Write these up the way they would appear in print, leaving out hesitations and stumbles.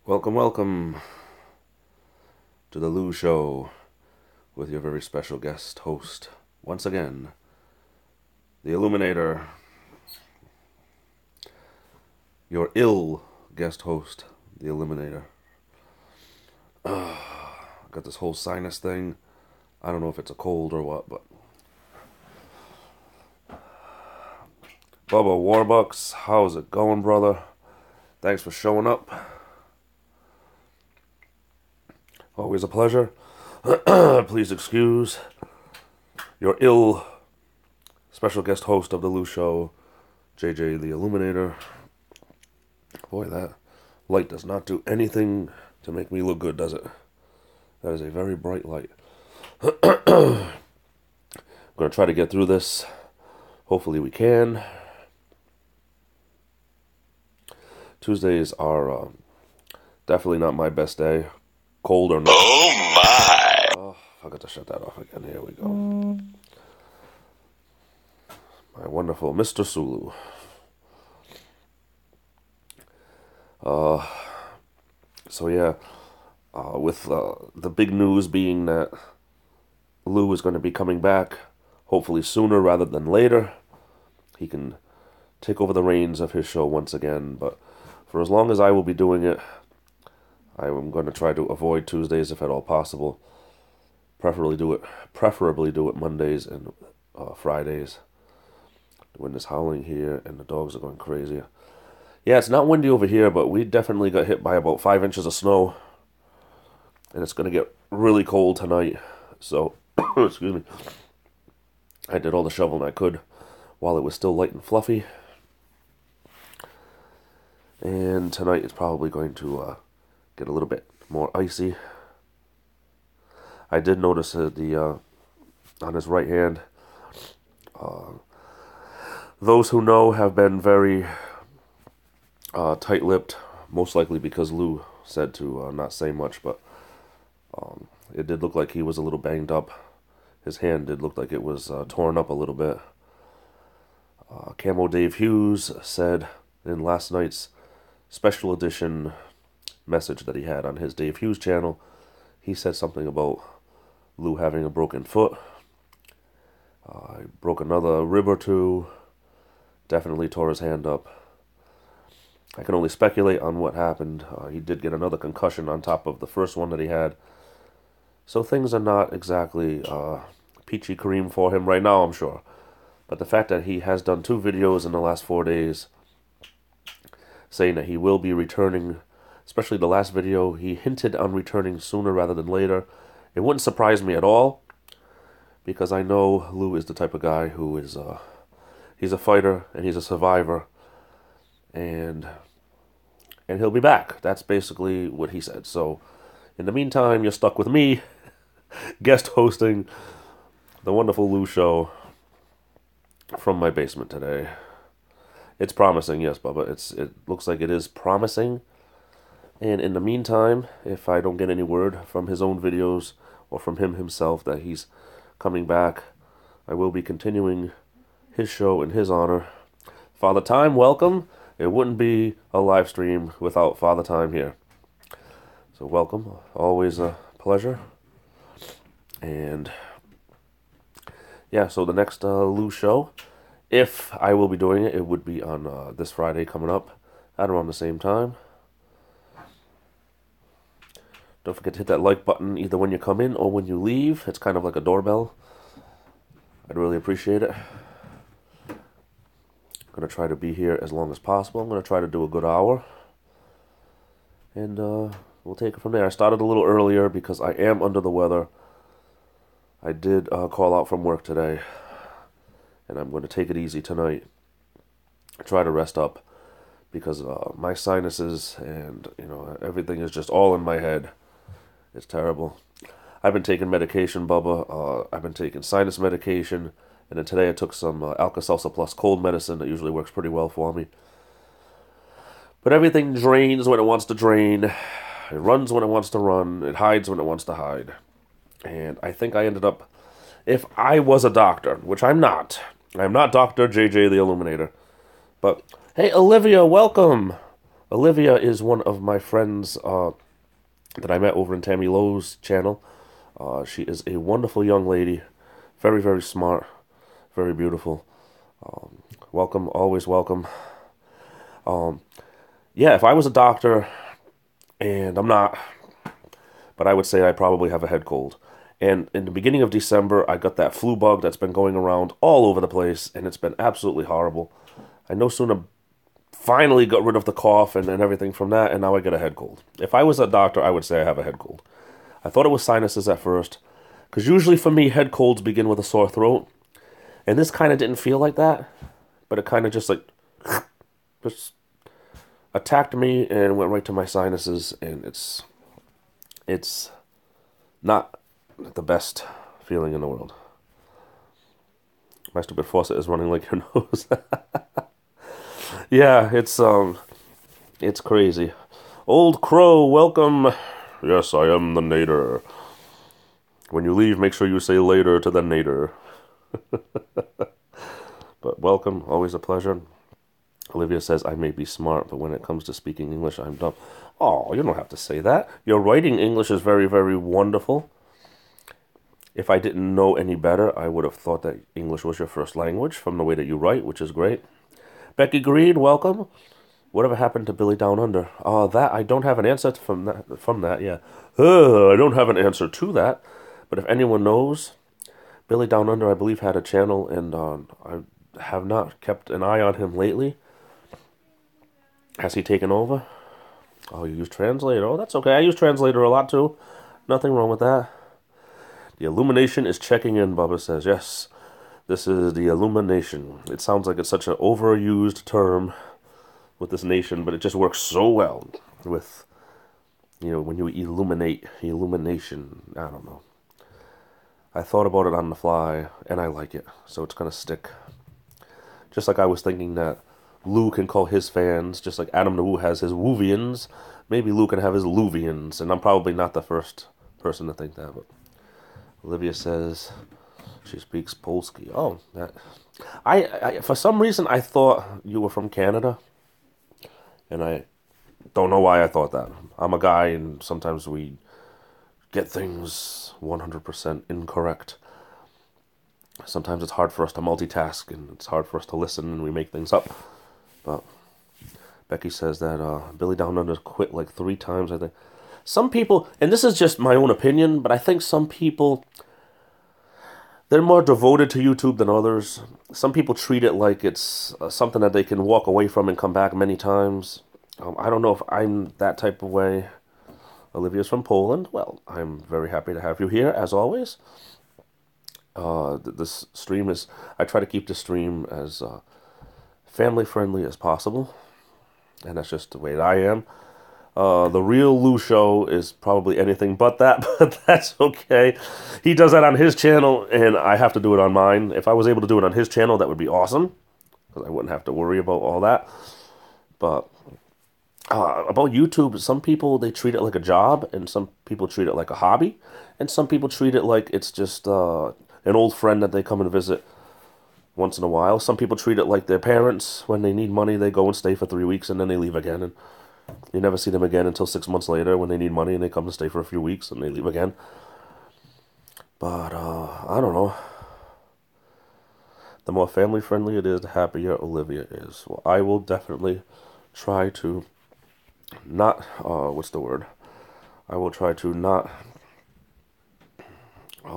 Welcome, welcome to the Lou Show with your very special guest host, once again, the Illuminator, your ill guest host, the Illuminator. Got this whole sinus thing. I don't know if it's a cold or what, but Bubba Warbucks, how's it going, brother? Thanks for showing up. Always a pleasure. Please excuse your ill special guest host of the Lou Show, JJ the Illuminator. Boy, that light does not do anything to make me look good, does it? That is a very bright light. I'm going to try to get through this. Hopefully we can. Tuesdays are definitely not my best day. Cold or not. Oh my! Oh, I got to shut that off again. Here we go. My wonderful Mr. Sulu. So yeah, with the big news being that Lou is going to be coming back, hopefully sooner rather than later. He can take over the reins of his show once again, but for as long as I will be doing it, I am going to try to avoid Tuesdays if at all possible. Preferably do it Mondays and Fridays. The wind is howling here and the dogs are going crazy. Yeah, it's not windy over here, but we definitely got hit by about 5 inches of snow. And it's going to get really cold tonight. So, excuse me. I did all the shoveling I could while it was still light and fluffy. And tonight it's probably going to get a little bit more icy. I did notice on his right hand, those who know have been very tight-lipped, most likely because Lou said to not say much, but it did look like he was a little banged up. His hand did look like it was torn up a little bit. Camo Dave Hughes said in last night's special edition message that he had on his Dave Hughes channel, he said something about Lou having a broken foot. He broke another rib or two. Definitely tore his hand up. I can only speculate on what happened. He did get another concussion on top of the first one that he had. So things are not exactly peachy cream for him right now, I'm sure. But the fact that he has done 2 videos in the last 4 days saying that he will be returning, especially the last video, he hinted on returning sooner rather than later. It wouldn't surprise me at all, because I know Lou is the type of guy who is, he's a fighter and he's a survivor, and he'll be back. That's basically what he said. So, in the meantime, you're stuck with me, guest hosting the wonderful Lou Show from my basement today. It's promising, yes, Bubba. It looks like it is promising. And in the meantime, if I don't get any word from his own videos or from him himself that he's coming back, I will be continuing his show in his honor. Father Time, welcome. It wouldn't be a live stream without Father Time here. So welcome. Always a pleasure. And yeah, so the next Lou Show, if I will be doing it, it would be on this Friday coming up at around the same time. Don't forget to hit that like button either when you come in or when you leave. It's kind of like a doorbell. I'd really appreciate it. I'm going to try to be here as long as possible. I'm going to try to do a good hour. And we'll take it from there. I started a little earlier because I am under the weather. I did call out from work today. And I'm going to take it easy tonight. Try to rest up. Because my sinuses and, everything is just all in my head. It's terrible. I've been taking medication, Bubba. I've been taking sinus medication. And then today I took some Alka-Seltzer Plus cold medicine that usually works pretty well for me. But everything drains when it wants to drain. It runs when it wants to run. It hides when it wants to hide. And I think I ended up, if I was a doctor, which I'm not. I'm not Dr. JJ the Illuminator. But, hey, Olivia, welcome. Olivia is one of my friends that I met over in Tammy Lowe's channel. She is a wonderful young lady, very, very smart, very beautiful. Welcome, always welcome. Yeah, if I was a doctor, and I'm not, but I would say I probably have a head cold. And in the beginning of December, I got that flu bug that's been going around all over the place, and it's been absolutely horrible. I no sooner finally got rid of the cough and everything from that, and now I get a head cold. If I was a doctor, I would say I have a head cold. I thought it was sinuses at first, because usually for me, head colds begin with a sore throat, and this kind of didn't feel like that, but it kind of just like just attacked me and went right to my sinuses, and it's not the best feeling in the world. My stupid faucet is running like your nose. Yeah, it's crazy. Old Crow, welcome. Yes, I am the Nader. When you leave, make sure you say later to the Nader. But welcome, always a pleasure. Olivia says, I may be smart, but when it comes to speaking English, I'm dumb. Oh, you don't have to say that. Your writing English is very, very wonderful. If I didn't know any better, I would have thought that English was your first language from the way that you write, which is great. Becky Green, welcome. Whatever happened to Billy Down Under? That I don't have an answer from that. Yeah, I don't have an answer to that. But if anyone knows, Billy Down Under, I believe, had a channel, and I have not kept an eye on him lately. Has he taken over? Oh, you use Translator. Oh, that's okay. I use Translator a lot too. Nothing wrong with that. The Illumination is checking in, Bubba says. Yes, this is the Illumination. It sounds like it's such an overused term with this nation, but it just works so well with, when you illuminate, illumination. I don't know. I thought about it on the fly, and I like it, so it's going to stick. Just like I was thinking that Lou can call his fans, just like Adam the Woo has his Woovians, maybe Lou can have his Louvians, and I'm probably not the first person to think that, but Olivia says she speaks Polski. Oh, that I for some reason I thought you were from Canada, and I don't know why I thought that. I'm a guy, and sometimes we get things 100% incorrect. Sometimes it's hard for us to multitask, and it's hard for us to listen, and we make things up. But Becky says that Billy Down Under quit like 3 times, I think. Some people, and this is just my own opinion, but I think some people, they're more devoted to YouTube than others. Some people treat it like it's something that they can walk away from and come back many times. I don't know if I'm that type of way. Olivia's from Poland. Well, I'm very happy to have you here, as always. This stream is, I try to keep the stream as family-friendly as possible. And that's just the way that I am. The real Lou Show is probably anything but that, but that's okay. He does that on his channel, and I have to do it on mine. If I was able to do it on his channel, that would be awesome, because I wouldn't have to worry about all that. But about YouTube, some people, they treat it like a job, and some people treat it like a hobby, and some people treat it like it's just an old friend that they come and visit once in a while. Some people treat it like their parents. When they need money, they go and stay for 3 weeks, and then they leave again, and you never see them again until 6 months later when they need money, and they come and stay for a few weeks, and they leave again. But, I don't know. The more family-friendly it is, the happier Olivia is. Well, I will definitely try to not, what's the word? I will try to not, I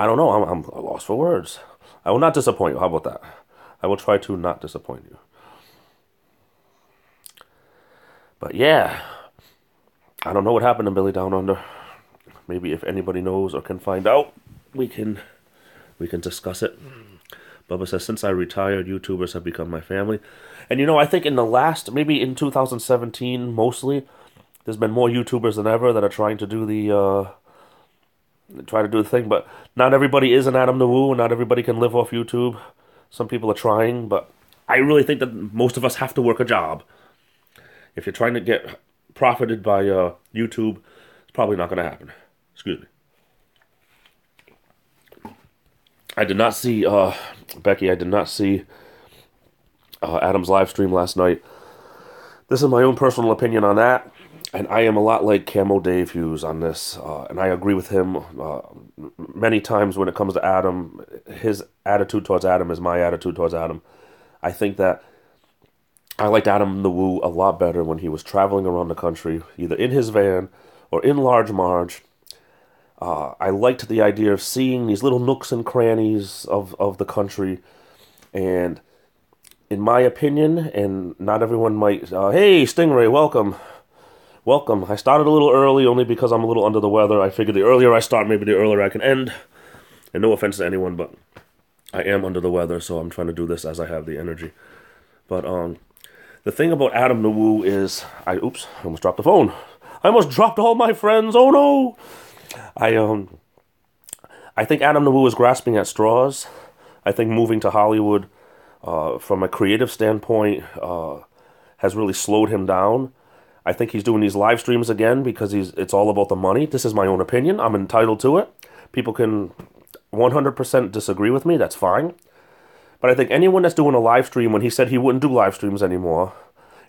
don't know, I'm lost for words. I will not disappoint you, how about that? I will try to not disappoint you. But yeah, I don't know what happened to Billy Down Under. Maybe if anybody knows or can find out, we can discuss it. Bubba says, since I retired, YouTubers have become my family. And I think in the last, maybe in 2017, mostly, there's been more YouTubers than ever that are trying to do the thing. But not everybody is an Adam the Woo, and not everybody can live off YouTube. Some people are trying, but I really think that most of us have to work a job. If you're trying to get profited by YouTube, it's probably not going to happen. Excuse me. I did not see, Becky, I did not see Adam's live stream last night. This is my own personal opinion on that, and I am a lot like Camo Dave Hughes on this, and I agree with him many times when it comes to Adam. His attitude towards Adam is my attitude towards Adam. I think that I liked Adam the Woo a lot better when he was traveling around the country, either in his van or in Large Marge. I liked the idea of seeing these little nooks and crannies of the country, and in my opinion, and not everyone might, hey, Stingray, welcome. Welcome. I started a little early only because I'm a little under the weather. I figured the earlier I start, maybe the earlier I can end. And no offense to anyone, but I am under the weather, so I'm trying to do this as I have the energy. But the thing about Adam the Woo is, I almost dropped the phone. I almost dropped all my friends. Oh no! I think Adam the Woo is grasping at straws. I think moving to Hollywood, from a creative standpoint, has really slowed him down. I think he's doing these live streams again because it's all about the money. This is my own opinion. I'm entitled to it. People can 100% disagree with me. That's fine. But I think anyone that's doing a live stream, when he said he wouldn't do live streams anymore,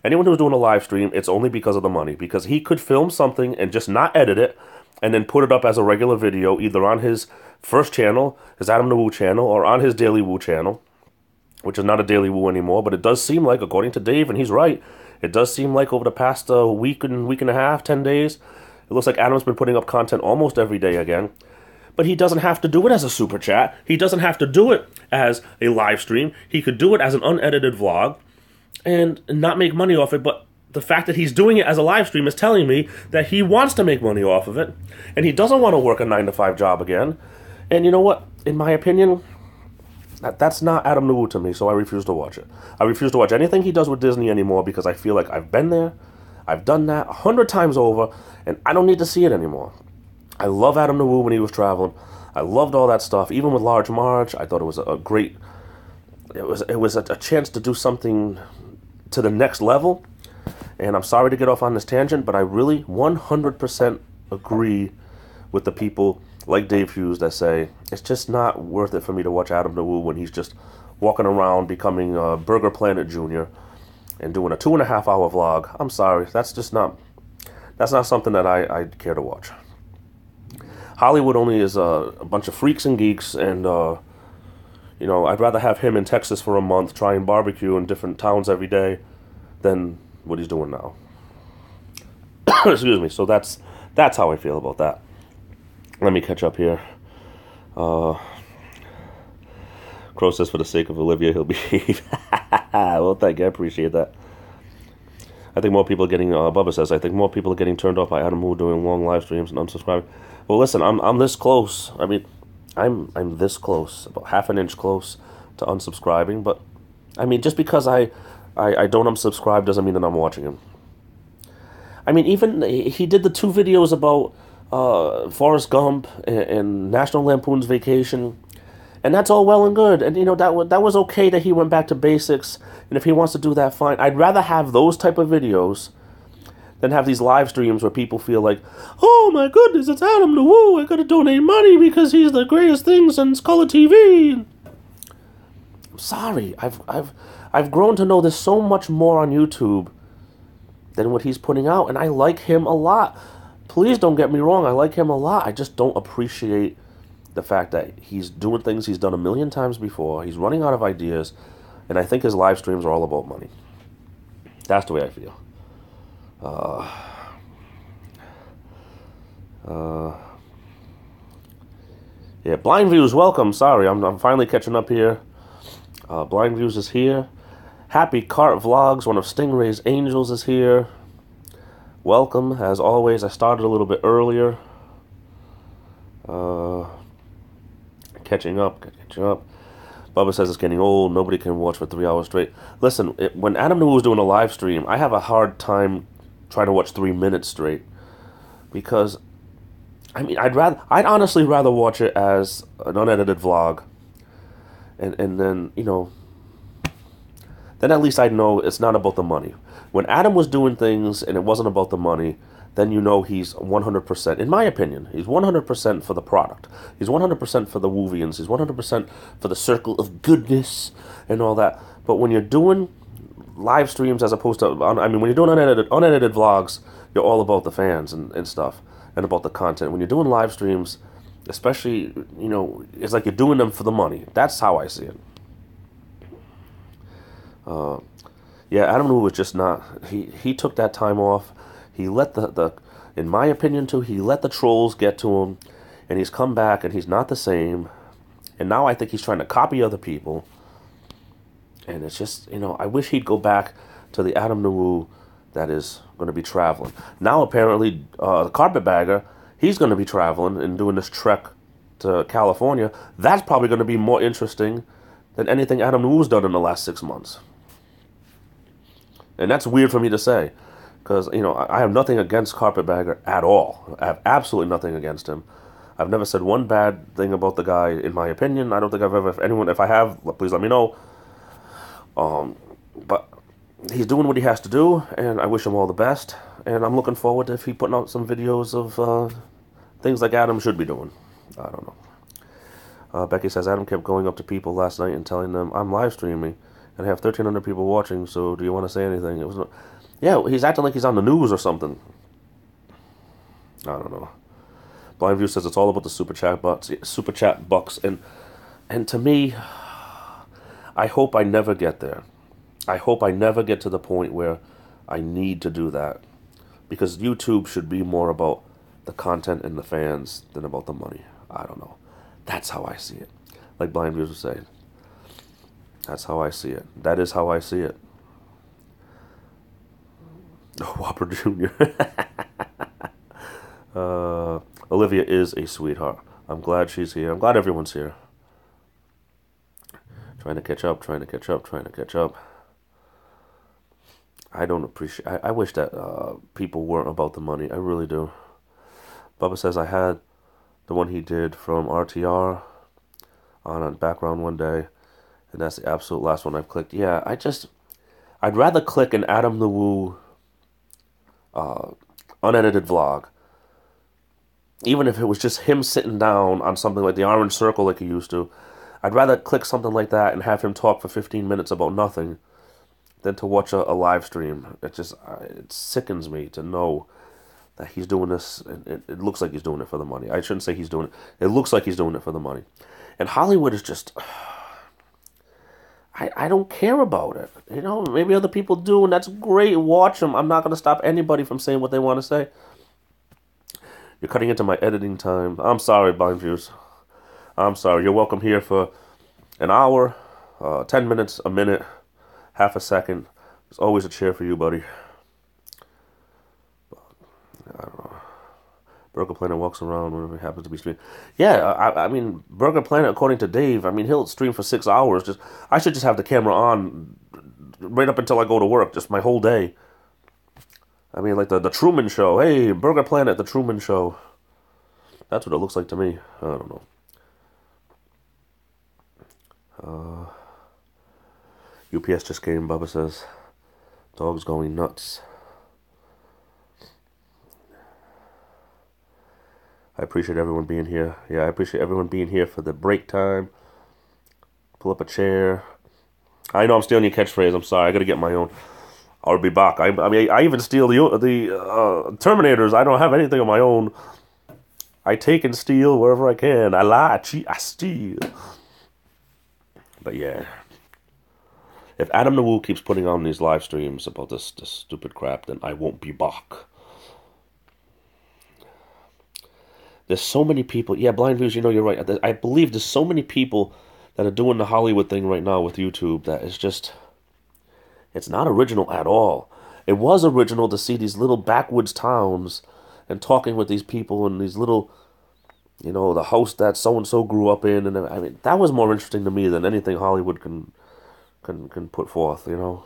anyone who's doing a live stream, it's only because of the money. Because he could film something and just not edit it and then put it up as a regular video, either on his first channel, his Adam the Woo channel, or on his Daily Woo channel, which is not a Daily Woo anymore. But it does seem like, according to Dave, and he's right, it does seem like over the past week and a half, 10 days, it looks like Adam's been putting up content almost every day again. But he doesn't have to do it as a super chat. He doesn't have to do it as a live stream. He could do it as an unedited vlog and not make money off it. But the fact that he's doing it as a live stream is telling me that he wants to make money off of it. And he doesn't want to work a 9-to-5 job again. And you know what? In my opinion, that's not Adam the Woo to me, so I refuse to watch it. I refuse to watch anything he does with Disney anymore because I feel like I've been there, I've done that 100 times over, and I don't need to see it anymore. I love Adam the Woo when he was traveling. I loved all that stuff. Even with Large Marge, I thought it was a great... It was a chance to do something to the next level. And I'm sorry to get off on this tangent, but I really 100% agree with the people like Dave Hughes that say it's just not worth it for me to watch Adam the Woo when he's just walking around becoming Burger Planet Jr. and doing a 2.5-hour vlog. I'm sorry, that's not something that I'd care to watch. Hollywood only is a bunch of freaks and geeks, and you know, I'd rather have him in Texas for a month trying barbecue in different towns every day than what he's doing now. Excuse me. So that's how I feel about that. Let me catch up here. Crow says, for the sake of Olivia, he'll behave. Well, thank you. I appreciate that. I think more people are getting, Bubba says, I think more people are getting turned off by Adam Woo doing long live streams and unsubscribing. Well, listen, I'm this close. I mean, I'm this close, about half an inch close to unsubscribing. But, I mean, just because I don't unsubscribe doesn't mean that I'm watching him. I mean, even he did the 2 videos about Forrest Gump and National Lampoon's Vacation, and that's all well and good. And, you know, that was okay that he went back to basics, and if he wants to do that, fine. I'd rather have those type of videos than have these live streams where people feel like, oh my goodness, it's Adam the Woo, I gotta donate money because he's the greatest thing since color TV. I'm sorry, I've grown to know there's so much more on YouTube than what he's putting out, and I like him a lot. Please don't get me wrong, I like him a lot. I just don't appreciate the fact that he's doing things he's done a million times before. He's running out of ideas, and I think his live streams are all about money. That's the way I feel. Yeah, Blind Views, welcome. Sorry, I'm finally catching up here. Blind Views is here. Happy Cart Vlogs, one of Stingray's angels, is here. Welcome, as always. I started a little bit earlier. Catching up. Bubba says it's getting old. Nobody can watch for 3 hours straight. Listen, when Adam the Woo was doing a live stream, I have a hard time trying to watch 3 minutes straight. Because, I mean, I'd honestly rather watch it as an unedited vlog. And then, you know, then at least I'd know it's not about the money. When Adam was doing things and it wasn't about the money, then you know he's 100%, in my opinion, he's 100% for the product. He's 100% for the Woovians. He's 100% for the circle of goodness and all that. But when you're doing live streams as opposed to, I mean, when you're doing unedited vlogs, you're all about the fans and stuff, and about the content. When you're doing live streams, especially, you know, it's like you're doing them for the money. That's how I see it. Yeah, Adam Wu was just not, he took that time off. He let the in my opinion too, he let the trolls get to him, and he's come back and he's not the same. And now I think he's trying to copy other people. And it's just, you know, I wish he'd go back to the Adam Wu that is going to be traveling. Now apparently the Carpetbagger, he's going to be traveling and doing this trek to California. That's probably going to be more interesting than anything Adam Wu's done in the last 6 months. And that's weird for me to say, because, you know, I have nothing against Carpetbagger at all. I have absolutely nothing against him. I've never said one bad thing about the guy, in my opinion. I don't think I've ever, if I have, please let me know. But he's doing what he has to do, and I wish him all the best. And I'm looking forward to if he putting out some videos of things like Adam should be doing. I don't know. Becky says, Adam kept going up to people last night and telling them, I'm live streaming, and I have 1,300 people watching, so do you want to say anything? It was, yeah, he's acting like he's on the news or something. I don't know. Blind View says it's all about the super chat bucks, and to me, I hope I never get there. I hope I never get to the point where I need to do that, because YouTube should be more about the content and the fans than about the money. I don't know. That's how I see it. Like Blind Views was saying. That's how I see it. That is how I see it. Whopper Jr. Olivia is a sweetheart. I'm glad she's here. I'm glad everyone's here. Trying to catch up. I don't appreciate... I wish that people weren't about the money. I really do. Bubba says, I had the one he did from RTR on background one day, and that's the absolute last one I've clicked. Yeah, I'd rather click an Adam Wu unedited vlog, even if it was just him sitting down on something like the orange circle like he used to. I'd rather click something like that and have him talk for 15 minutes about nothing than to watch a live stream. It sickens me to know that he's doing this, and it looks like he's doing it for the money. I shouldn't say he's doing it. It looks like he's doing it for the money. And Hollywood is just... I don't care about it. You know, maybe other people do, and that's great. Watch them. I'm not going to stop anybody from saying what they want to say. You're cutting into my editing time. I'm sorry, Blind Views. I'm sorry. You're welcome here for an hour, 10 minutes, a minute, half a second. There's always a chair for you, buddy. I don't know. Burger Planet walks around whenever he happens to be streaming. Yeah, I mean, Burger Planet, according to Dave, I mean, he'll stream for 6 hours. I should just have the camera on right up until I go to work, just my whole day. I mean, like the Truman Show. Hey, Burger Planet, the Truman Show. That's what it looks like to me. I don't know. UPS just came, Bubba says. Dog's going nuts. I appreciate everyone being here. Yeah, I appreciate everyone being here for the break time. Pull up a chair. I know I'm stealing your catchphrase. I'm sorry. I got to get my own. I'll be back. I mean, I even steal the Terminators. I don't have anything of my own. I take and steal wherever I can. I lie, I cheat, I steal. But yeah. If Adam Wu keeps putting on these live streams about this stupid crap, then I won't be back. There's so many people. Yeah, Blind Views, you know, you're right. I believe there's so many people that are doing the Hollywood thing right now with YouTube that is just... It's not original at all. It was original to see these little backwoods towns and talking with these people and these little, you know, the house that so-and-so grew up in. And I mean, that was more interesting to me than anything Hollywood can put forth, you know.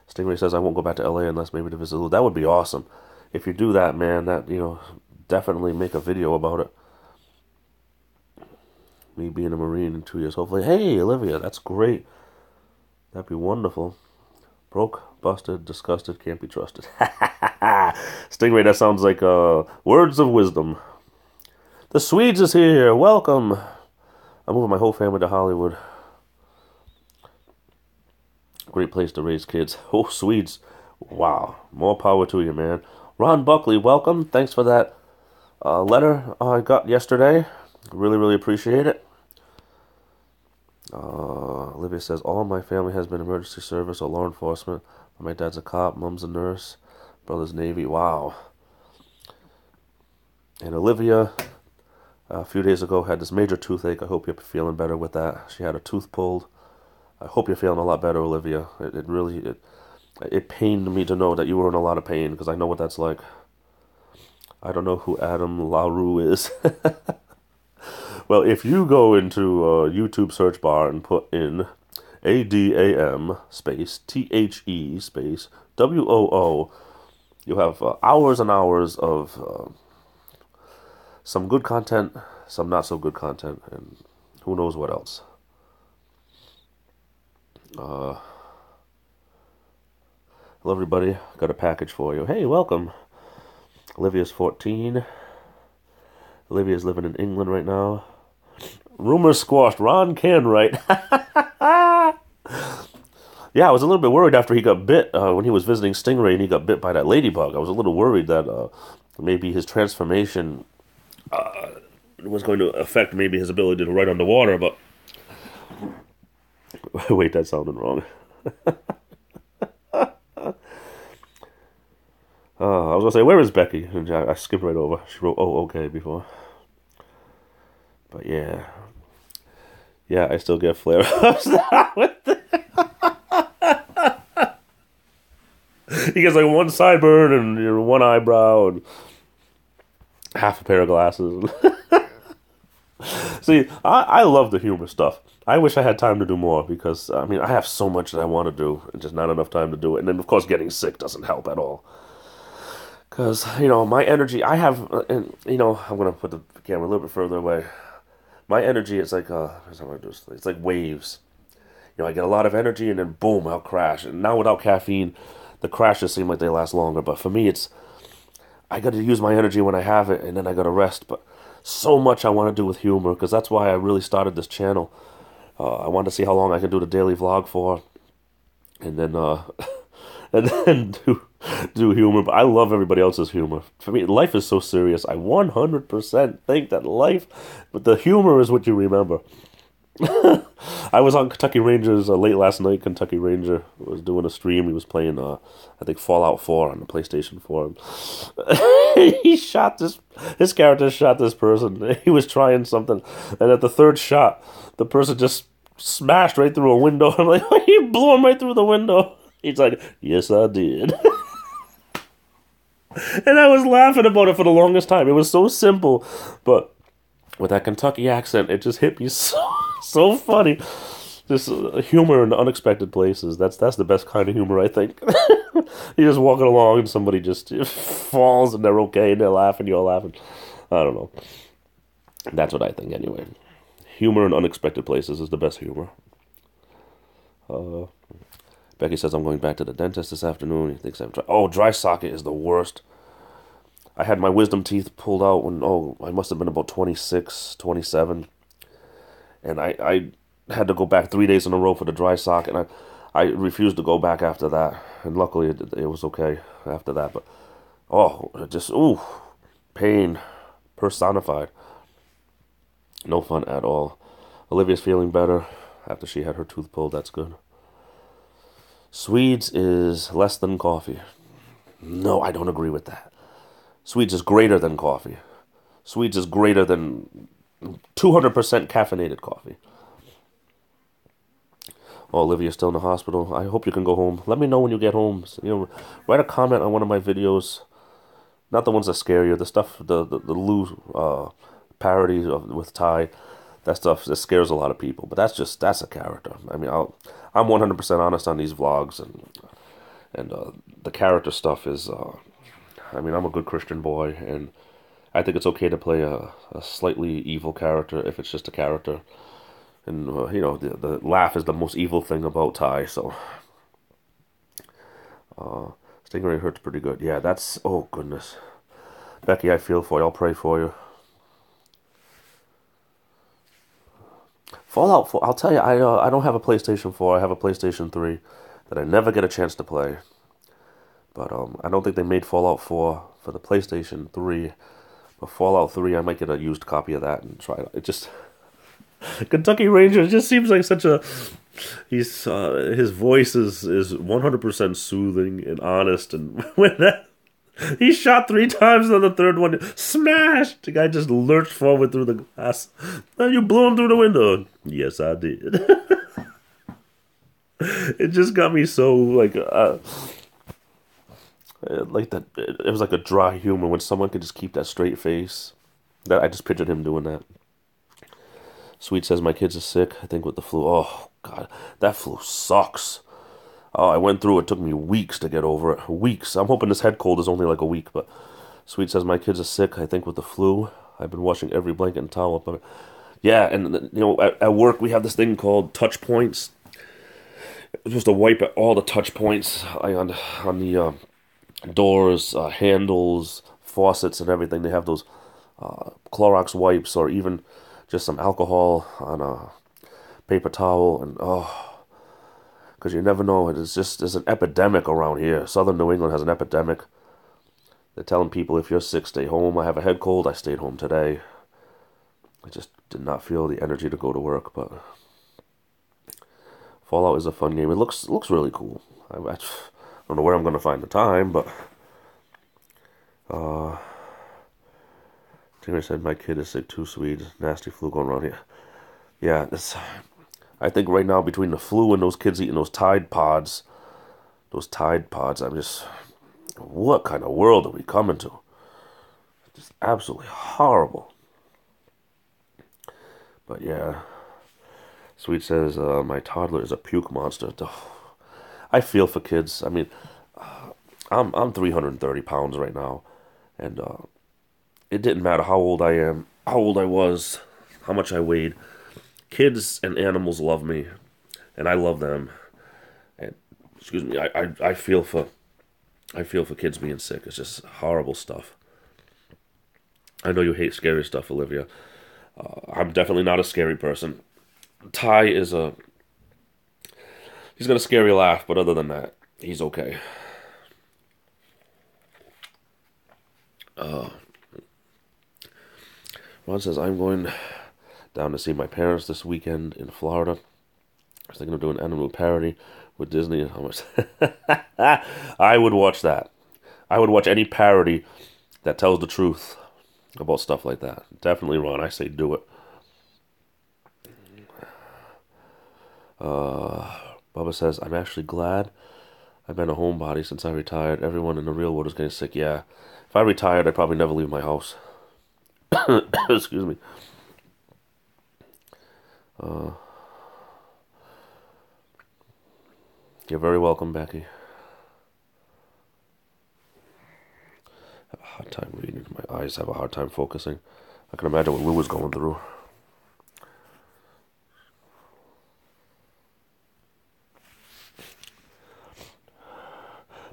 Stingray says, I won't go back to LA unless maybe to visit Lou. That would be awesome. If you do that, man, that, you know, definitely make a video about it. Me being a Marine in 2 years, hopefully. Hey, Olivia, that's great. That'd be wonderful. Broke, busted, disgusted, can't be trusted. Stingray, that sounds like words of wisdom. The Swedes is here. Welcome. I'm moving my whole family to Hollywood. Great place to raise kids. Oh, Swedes. Wow. More power to you, man. Ron Buckley, welcome. Thanks for that letter I got yesterday. Really, really appreciate it. Olivia says, all my family has been emergency service or law enforcement. My dad's a cop, mom's a nurse, brother's Navy. Wow. And Olivia, a few days ago, had this major toothache. I hope you're feeling better with that. She had a tooth pulled. I hope you're feeling a lot better, Olivia. It really pained me to know that you were in a lot of pain, because I know what that's like. I don't know who Adam LaRue is. Well, if you go into a YouTube search bar and put in ADAM space THE space WOO, you have hours and hours of some good content, some not so good content, and who knows what else. Hello, everybody. Got a package for you. Hey, welcome. Olivia's 14. Olivia's living in England right now. Rumors squashed. Ron Canwright. Yeah, I was a little bit worried after he got bit when he was visiting Stingray and he got bit by that ladybug. I was a little worried that maybe his transformation was going to affect maybe his ability to ride underwater, but... Wait, that sounded wrong. I was going to say, where is Becky? And I skipped right over. She wrote, oh, okay, before. But yeah. Yeah, I still get flare-ups. He gets like one sideburn and one eyebrow and half a pair of glasses. See, I love the humor stuff. I wish I had time to do more because, I mean, I have so much that I want to do and just not enough time to do it. And then, of course, getting sick doesn't help at all. Because, you know, my energy, I have, and, you know, I'm going to put the camera a little bit further away. My energy is like, it's like waves. You know, I get a lot of energy and then boom, I'll crash. And now without caffeine, the crashes seem like they last longer. But for me, it's, I got to use my energy when I have it and then I got to rest. But so much I want to do with humor because that's why I really started this channel. I wanted to see how long I can do the daily vlog for. And then, do humor, but I love everybody else's humor. For me, life is so serious. I 100% think that life, but the humor is what you remember. I was on Kentucky Rangers late last night. Kentucky Ranger was doing a stream. He was playing, I think, Fallout 4 on the PlayStation 4. His character shot this person. He was trying something, and at the third shot, the person just smashed right through a window. I'm like, he blew him right through the window. He's like, yes, I did. And I was laughing about it for the longest time. It was so simple, but with that Kentucky accent, it just hit me so funny. This humor in unexpected places. That's the best kind of humor, I think. You're just walking along and somebody just falls and they're okay and they're laughing, you're laughing. I don't know. That's what I think anyway. Humor in unexpected places is the best humor. Becky says, I'm going back to the dentist this afternoon. He thinks dry socket is the worst. I had my wisdom teeth pulled out when, I must have been about 26, 27. And I had to go back 3 days in a row for the dry socket. And I refused to go back after that. And luckily it was okay after that. But, pain personified. No fun at all. Olivia's feeling better after she had her tooth pulled. That's good. Swedes is less than coffee. No, I don't agree with that. Swedes is greater than coffee. Swedes is greater than 200% caffeinated coffee. Oh, Olivia's still in the hospital. I hope you can go home. Let me know when you get home. Write a comment on one of my videos. Not the ones that scare you. The stuff, the Lou parody with Ty. That stuff that scares a lot of people. But that's a character. I mean, I'm 100% honest on these vlogs, and the character stuff is. I'm a good Christian boy, and I think it's okay to play a slightly evil character if it's just a character. And the laugh is the most evil thing about Ty. So, Stingray hurts pretty good. Yeah, that's goodness. Becky, I feel for you. I'll pray for you. Fallout 4, I'll tell you, I don't have a PlayStation 4, I have a PlayStation 3. that I never get a chance to play. But I don't think they made Fallout 4 for the PlayStation 3. But Fallout 3, I might get a used copy of that and try it. It just... Kentucky Ranger just seems like such a... his voice is 100% soothing and honest. And when that... He shot 3 times, and on the third one, smash! The guy just lurched forward through the glass. Oh, you blew him through the window. Yes, I did. It just got me so, like that. It was like a dry humor when someone could just keep that straight face. That I just pictured him doing that. Sweet says, my kids are sick, I think with the flu. Oh, God, that flu sucks. Oh, I went through it. Took me weeks to get over it. Weeks. I'm hoping this head cold is only like a week. But Sweet says, my kids are sick, I think, with the flu. I've been washing every blanket and towel up. Yeah, and, at work we have this thing called touch points. It's supposed to wipe at all the touch points on the doors, handles, faucets, and everything. They have those Clorox wipes or even just some alcohol on a paper towel. And, because you never know. There's an epidemic around here. Southern New England has an epidemic. They're telling people, if you're sick, stay home. I have a head cold. I stayed home today. I just did not feel the energy to go to work. But Fallout is a fun game. It looks really cool. I don't know where I'm going to find the time, but Tina said, my kid is sick too, Sweet. Nasty flu going around here. Yeah, I think right now between the flu and those kids eating those Tide Pods, I'm just, what kind of world are we coming to? Just absolutely horrible. But yeah, Sweet says, my toddler is a puke monster. I feel for kids. I mean, I'm 330 pounds right now, and it didn't matter how old I am, how old I was, how much I weighed. Kids and animals love me, and I love them. And excuse me, I feel for kids being sick. It's just horrible stuff. I know you hate scary stuff, Olivia. I'm definitely not a scary person. Ty he's got a scary laugh, but other than that, he's okay. Ron says, I'm going down to see my parents this weekend in Florida. I was thinking of doing an animal parody with Disney and how much. I would watch that. I would watch any parody that tells the truth about stuff like that. Definitely, Ron. I say do it. Bubba says, I'm actually glad I've been a homebody since I retired. Everyone in the real world is getting sick. Yeah. If I retired, I'd probably never leave my house. Excuse me. You're very welcome, Becky. I have a hard time reading. My eyes have a hard time focusing. I can imagine what Lou was going through.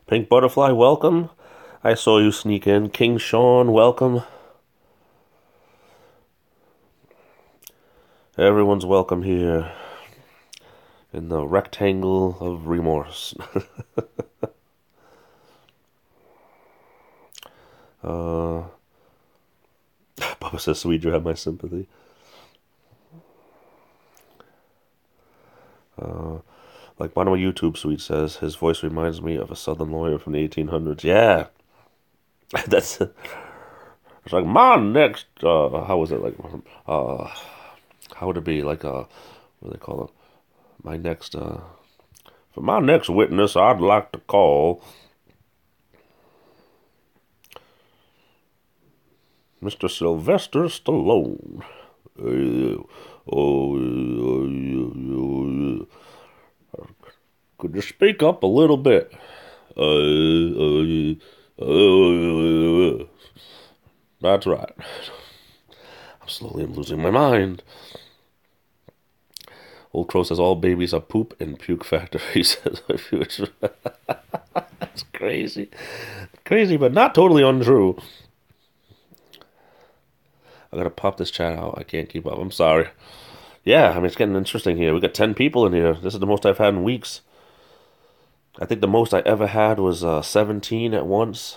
Pink Butterfly, welcome. I saw you sneak in. King Sean, welcome. Everyone's welcome here in the rectangle of remorse. Bubba says, sweet, you have my sympathy. Like one of my YouTube Sweet says, his voice reminds me of a southern lawyer from the 1800s. Yeah. It's like my next, how was it? Like, how would it be? Like, what do they call it? My next, for my next witness, I'd like to call Mr. Sylvester Stallone. Could you speak up a little bit? That's right. I'm slowly losing my mind. Old Crow says all babies are poop and puke factories. That's crazy. Crazy, but not totally untrue. I gotta pop this chat out. I can't keep up. I'm sorry. Yeah, I mean, it's getting interesting here. We got 10 people in here. This is the most I've had in weeks. I think the most I ever had was 17 at once.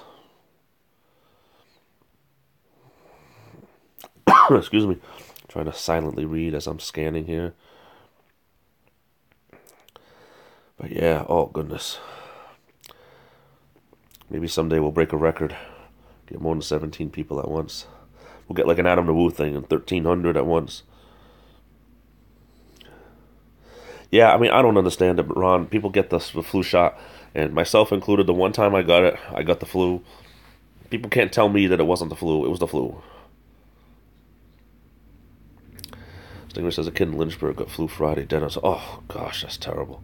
Excuse me. I'm trying to silently read as I'm scanning here. But yeah, oh goodness. Maybe someday we'll break a record. Get more than 17 people at once. We'll get like an Adam the Woo thing and 1,300 at once. Yeah, I mean, I don't understand it, but Ron, people get the flu shot, and myself included, the one time I got the flu. People can't tell me that it wasn't the flu. It was the flu. Stinger says a kid in Lynchburg got flu Friday. Dennis, oh gosh, that's terrible.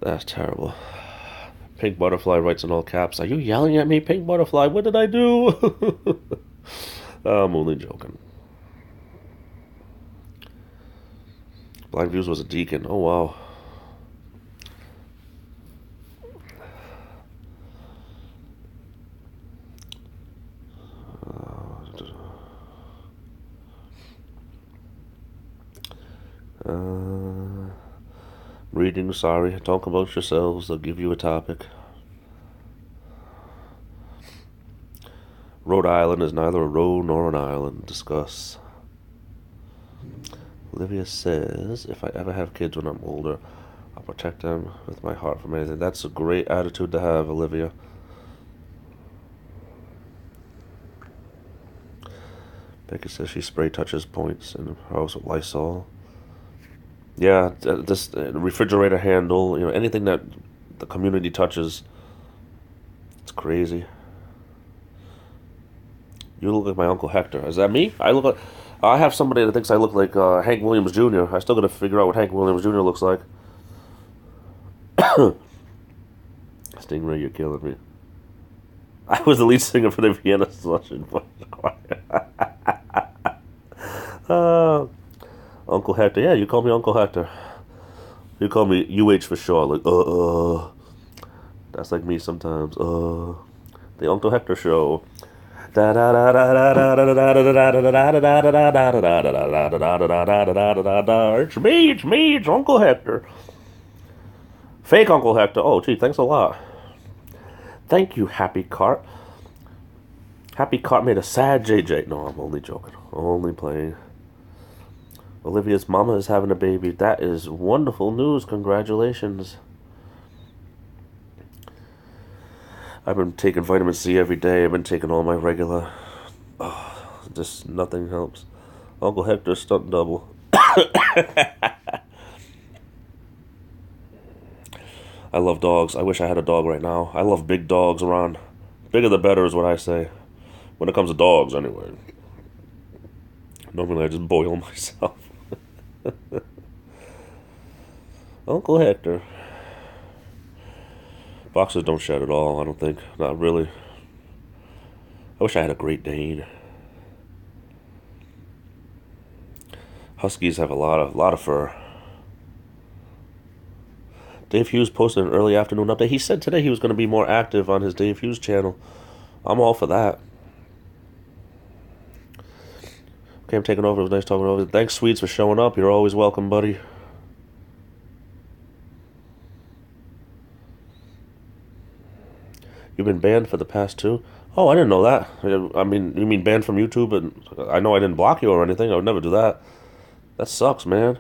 That's terrible. Pink Butterfly writes in all caps, are you yelling at me, Pink Butterfly? What did I do? I'm only joking. Blind Views was a deacon. Oh, wow. Reading, sorry. Talk about yourselves. They'll give you a topic. Rhode Island is neither a road nor an island. Discuss. Olivia says, if I ever have kids when I'm older, I'll protect them with my heart from anything. That's a great attitude to have, Olivia. Becky says she spray touches points in her house with Lysol. Yeah, this refrigerator handle, anything that the community touches, it's crazy. You look like my Uncle Hector. Is that me? I have somebody that thinks I look like Hank Williams Jr. I still got to figure out what Hank Williams Jr. looks like. Stingray, you're killing me. I was the lead singer for the Vienna Selection Choir. Uncle Hector. Yeah, you call me Uncle Hector. You call me UH for short. Like, That's like me sometimes. The Uncle Hector Show. It's me, it's Uncle Hector. Fake Uncle Hector. Oh, gee, thanks a lot. Thank you, Happy Cart. Happy Cart made a sad JJ. No, I'm only joking. Only playing. Olivia's mama is having a baby. That is wonderful news. Congratulations. I've been taking vitamin C every day. I've been taking all my regular. Just nothing helps. Uncle Hector stunt double. I love dogs. I wish I had a dog right now. I love big dogs around. Bigger the better is what I say. When it comes to dogs, anyway. Normally I just boil myself. Uncle Hector. Boxers don't shed at all, I don't think. Not really. I wish I had a Great Dane. Huskies have a lot of fur. Dave Hughes posted an early afternoon update. He said today he was going to be more active on his Dave Hughes channel. I'm all for that. Okay, I'm taking over. It was nice talking over. Thanks, Sweets, for showing up. You're always welcome, buddy. You've been banned for the past 2? Oh, I didn't know that. I mean, you mean banned from YouTube? And I know I didn't block you or anything. I would never do that. That sucks, man.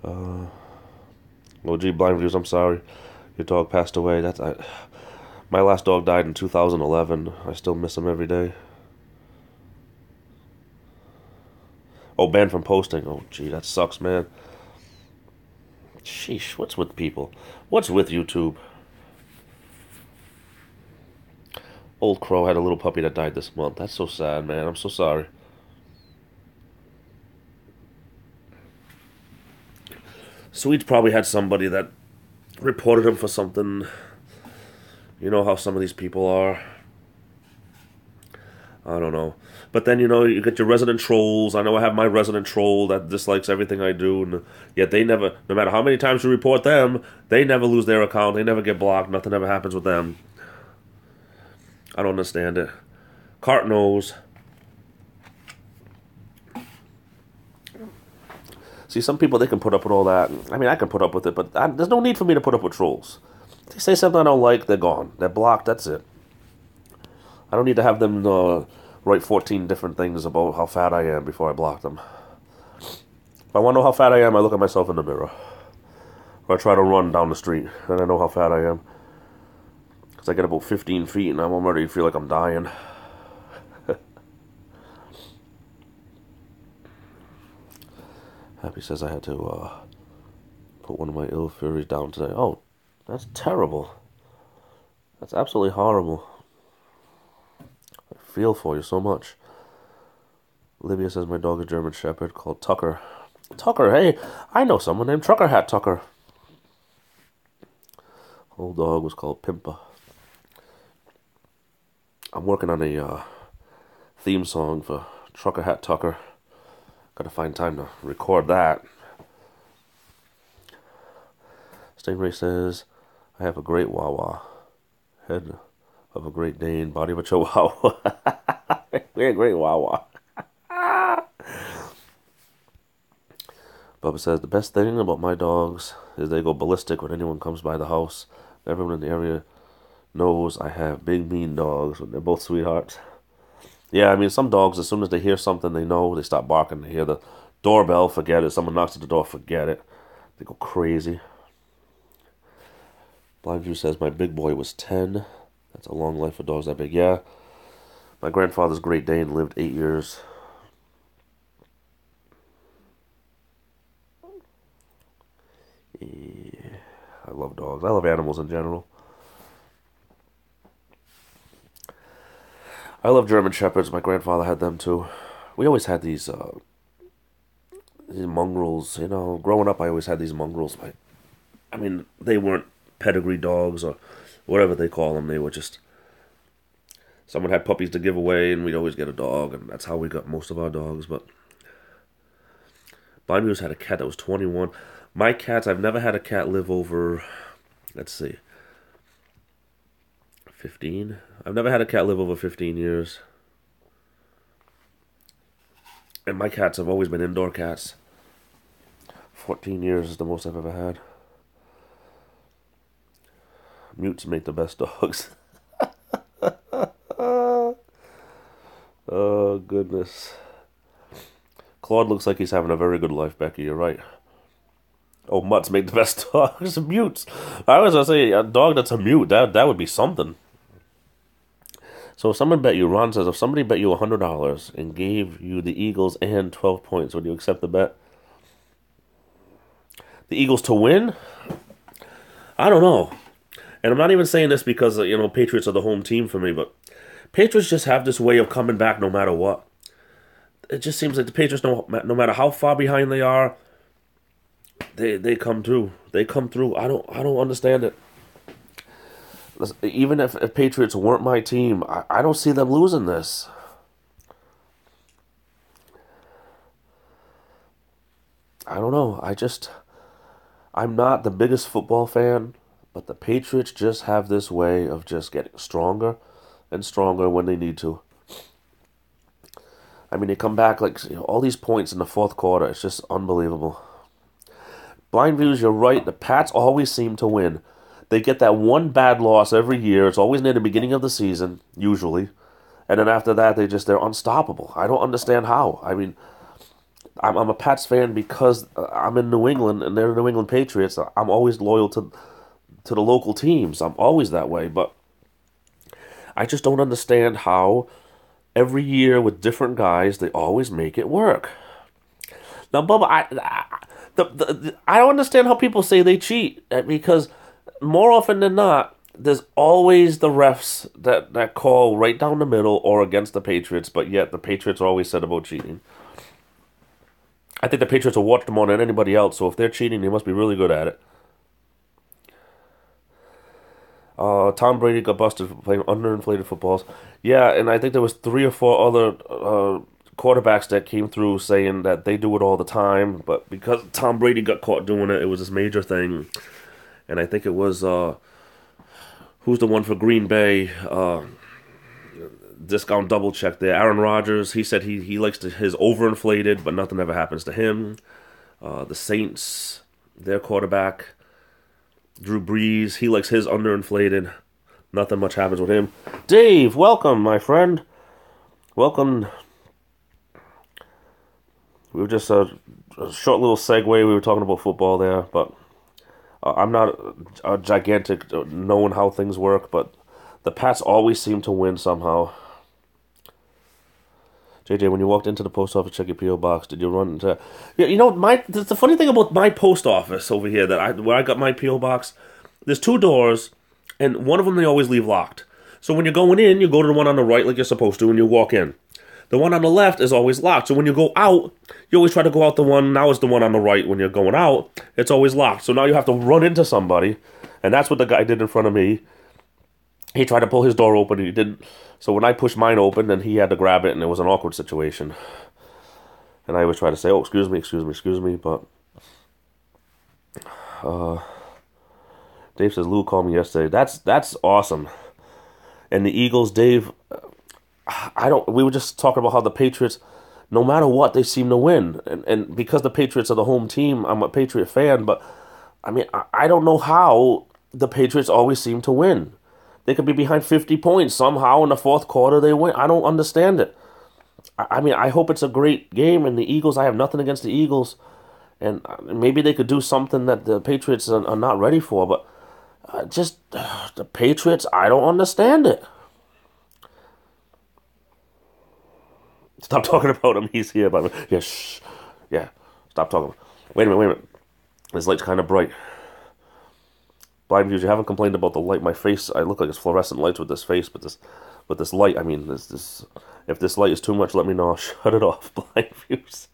Oh, gee, Blind Views, I'm sorry. Your dog passed away. My last dog died in 2011. I still miss him every day. Oh, banned from posting. Oh, gee, that sucks, man. Sheesh, what's with people? What's with YouTube? Old Crow had a little puppy that died this month. That's so sad, man. I'm so sorry. Sweets probably had somebody that reported him for something. You know how some of these people are. I don't know. But then, you get your resident trolls. I know I have my resident troll that dislikes everything I do. And yet they never, no matter how many times you report them, they never lose their account. They never get blocked. Nothing ever happens with them. I don't understand it. Cart knows. See, some people, they can put up with all that. I mean, I can put up with it, but there's no need for me to put up with trolls. If they say something I don't like, they're gone. They're blocked, that's it. I don't need to have them write 14 different things about how fat I am before I block them. If I want to know how fat I am, I look at myself in the mirror. Or I try to run down the street, and I know how fat I am. Because I get about 15 feet, and I'm already feel like I'm dying. Happy says I had to put one of my ill furies down today. Oh, that's terrible. That's absolutely horrible. I feel for you so much. Olivia says my dog is a German Shepherd called Tucker. Tucker, hey, I know someone named Trucker Hat Tucker. Old dog was called Pimpa. I'm working on a theme song for Trucker Hat Tucker. Gotta find time to record that. Stingray says, I have a great Wawa. Head of a Great Dane, body of a Chihuahua. We're a great Wawa. Bubba says, the best thing about my dogs is they go ballistic when anyone comes by the house. Everyone in the area knows I have big, mean dogs. They're both sweethearts. Yeah, I mean, some dogs, as soon as they hear something, they know, they stop barking. They hear the doorbell, forget it. Someone knocks at the door, forget it. They go crazy. Blind View says, my big boy was 10. That's a long life for dogs that big. Yeah, my grandfather's Great Dane lived 8 years. Yeah, I love dogs. I love animals in general. I love German Shepherds. My grandfather had them too. We always had these mongrels. You know, growing up, I always had these mongrels. I mean, they weren't pedigree dogs or whatever they call them. They were just, someone had puppies to give away, and we'd always get a dog, and that's how we got most of our dogs. But Blind Muse had a cat that was 21. My cats, I've never had a cat live over, let's see, 15? I've never had a cat live over 15 years. And my cats have always been indoor cats. 14 years is the most I've ever had. Mutes make the best dogs. Oh, goodness. Claude looks like he's having a very good life, Becky. You're right. Oh, mutts make the best dogs. Mutes. I was going to say, a dog that's a mute, that would be something. So if someone bet you, Ron says, if somebody bet you $100 and gave you the Eagles and 12 points, would you accept the bet? The Eagles to win? I don't know. And I'm not even saying this because, Patriots are the home team for me, but Patriots just have this way of coming back no matter what. It just seems like the Patriots, no matter how far behind they are, they come through. They come through. I don't understand it. Even if Patriots weren't my team, I don't see them losing this. I don't know. I'm not the biggest football fan, but the Patriots just have this way of just getting stronger and stronger when they need to. I mean, they come back all these points in the fourth quarter. It's just unbelievable. Blind Views, you're right. The Pats always seem to win. They get that one bad loss every year. It's always near the beginning of the season, usually. And then after that, they're unstoppable. I don't understand how. I mean, I'm a Pats fan because I'm in New England, and they're the New England Patriots. I'm always loyal to the local teams. I'm always that way. But I just don't understand how every year with different guys, they always make it work. Now, Bubba, I don't understand how people say they cheat, because more often than not, there's always the refs that call right down the middle or against the Patriots, but yet the Patriots are always said about cheating. I think the Patriots will watch them more than anybody else, so if they're cheating, they must be really good at it. Tom Brady got busted for playing underinflated footballs. Yeah, and I think there was 3 or 4 other quarterbacks that came through saying that they do it all the time, but because Tom Brady got caught doing it, it was this major thing. And I think it was, who's the one for Green Bay? Discount double check there. Aaron Rodgers, he said he likes his overinflated, but nothing ever happens to him. The Saints, their quarterback, Drew Brees, he likes his underinflated. Nothing much happens with him. Dave, welcome, my friend. Welcome. We were just a short little segue. We were talking about football there, but I'm not a gigantic knowing how things work, but the Pats always seem to win somehow. JJ, when you walked into the post office, check your P.O. box, did you run into... Yeah, you know, the funny thing about my post office over here, where I got my P.O. box, there's 2 doors, and one of them they always leave locked. So when you're going in, you go to the one on the right like you're supposed to, and you walk in. The one on the left is always locked. So when you go out, you always try to go out the one, now it's the one on the right. When you're going out, it's always locked. So now you have to run into somebody, and that's what the guy did in front of me. He tried to pull his door open, and he didn't. So when I pushed mine open, then he had to grab it, and it was an awkward situation. And I always try to say, oh, excuse me, but... Dave says, Lou called me yesterday. That's awesome. And the Eagles, Dave... we were just talking about how the Patriots, no matter what, they seem to win. And because the Patriots are the home team, I'm a Patriot fan, but I mean, I don't know how the Patriots always seem to win. They could be behind 50 points. Somehow in the fourth quarter they win. I don't understand it. I mean, I hope it's a great game, and the Eagles, I have nothing against the Eagles, and maybe they could do something that the Patriots are not ready for, but the Patriots, I don't understand it. Stop talking about him. He's here. But yeah, shh. Yeah, stop talking. Wait a minute. This light's kind of bright. Blind viewers, you haven't complained about the light. My face, I look like it's fluorescent lights with this face, but this light, I mean, this. If this light is too much, let me know. I'll shut it off. Blind viewers.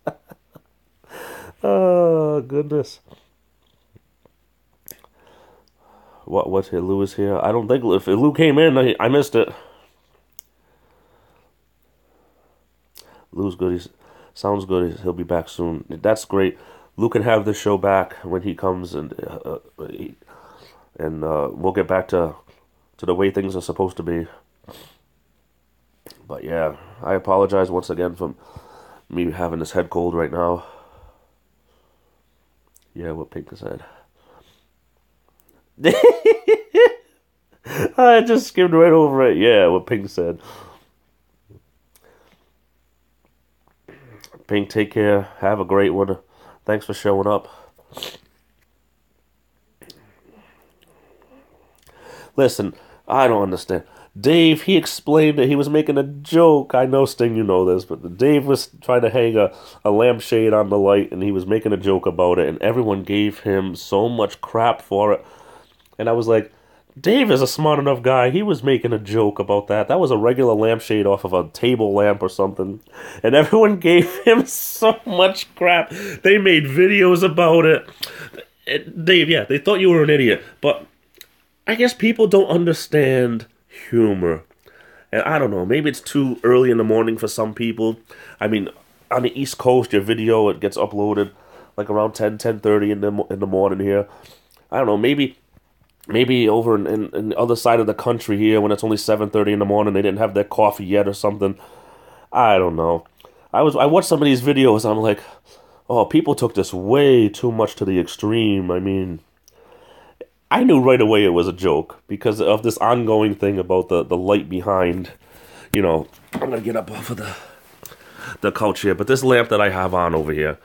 Oh goodness. What's here? Lou is here. I don't think if Lou came in, I missed it. Lou's good. He sounds good. He'll be back soon. That's great. Lou can have this show back when he comes, and we'll get back to the way things are supposed to be. But yeah, I apologize once again for me having this head cold right now. Yeah, what Pink said. I just skimmed right over it. Yeah, what Pink said. Pink, take care. Have a great one. Thanks for showing up. Listen, I don't understand. Dave, he explained that he was making a joke. I know, Sting, you know this, but Dave was trying to hang a lampshade on the light, and he was making a joke about it, and everyone gave him so much crap for it. And I was like, Dave is a smart enough guy. He was making a joke about that. That was a regular lampshade off of a table lamp or something. And everyone gave him so much crap. They made videos about it. Dave, yeah, they thought you were an idiot. But I guess people don't understand humor. And I don't know, maybe it's too early in the morning for some people. I mean, on the East Coast, your video, it gets uploaded like around 10:30 in the morning here. I don't know, maybe over in the other side of the country here, when it's only 7:30 in the morning, they didn't have their coffee yet or something. I don't know. I watched some of these videos, and I'm like, oh, people took this way too much to the extreme. I mean, I knew right away it was a joke because of this ongoing thing about the light behind. You know, I'm gonna get up off of the couch here, but this lamp that I have on over here.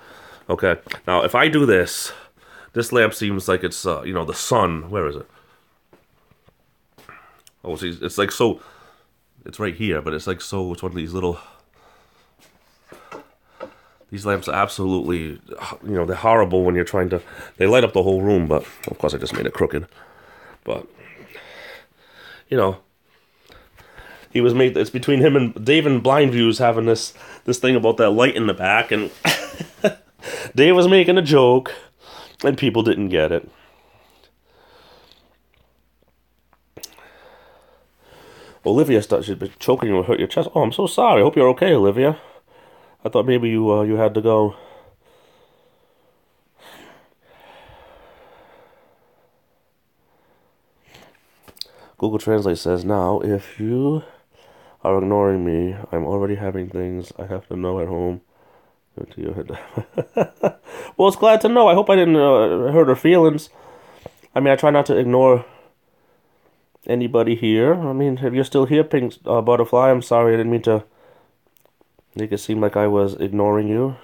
Okay, now if I do this. This lamp seems like it's, the sun. Where is it? Oh, see, it's like so... It's right here, but it's like so... It's one of these little... These lamps are absolutely... they're horrible when you're trying to... They light up the whole room, but... Of course, I just made it crooked. But... He was made... It's between him and... Dave and Blind Views having this thing about that light in the back, and... Dave was making a joke... And people didn't get it. Olivia she'd been choking you and hurt your chest. Oh, I'm so sorry. I hope you're okay, Olivia. I thought maybe you had to go. Google Translate says, now, if you are ignoring me, I'm already having things I have to know at home. To your head. Well, it's glad to know. I hope I didn't hurt her feelings. I mean, I try not to ignore anybody here. I mean, if you're still here, Pink Butterfly, I'm sorry. I didn't mean to make it seem like I was ignoring you.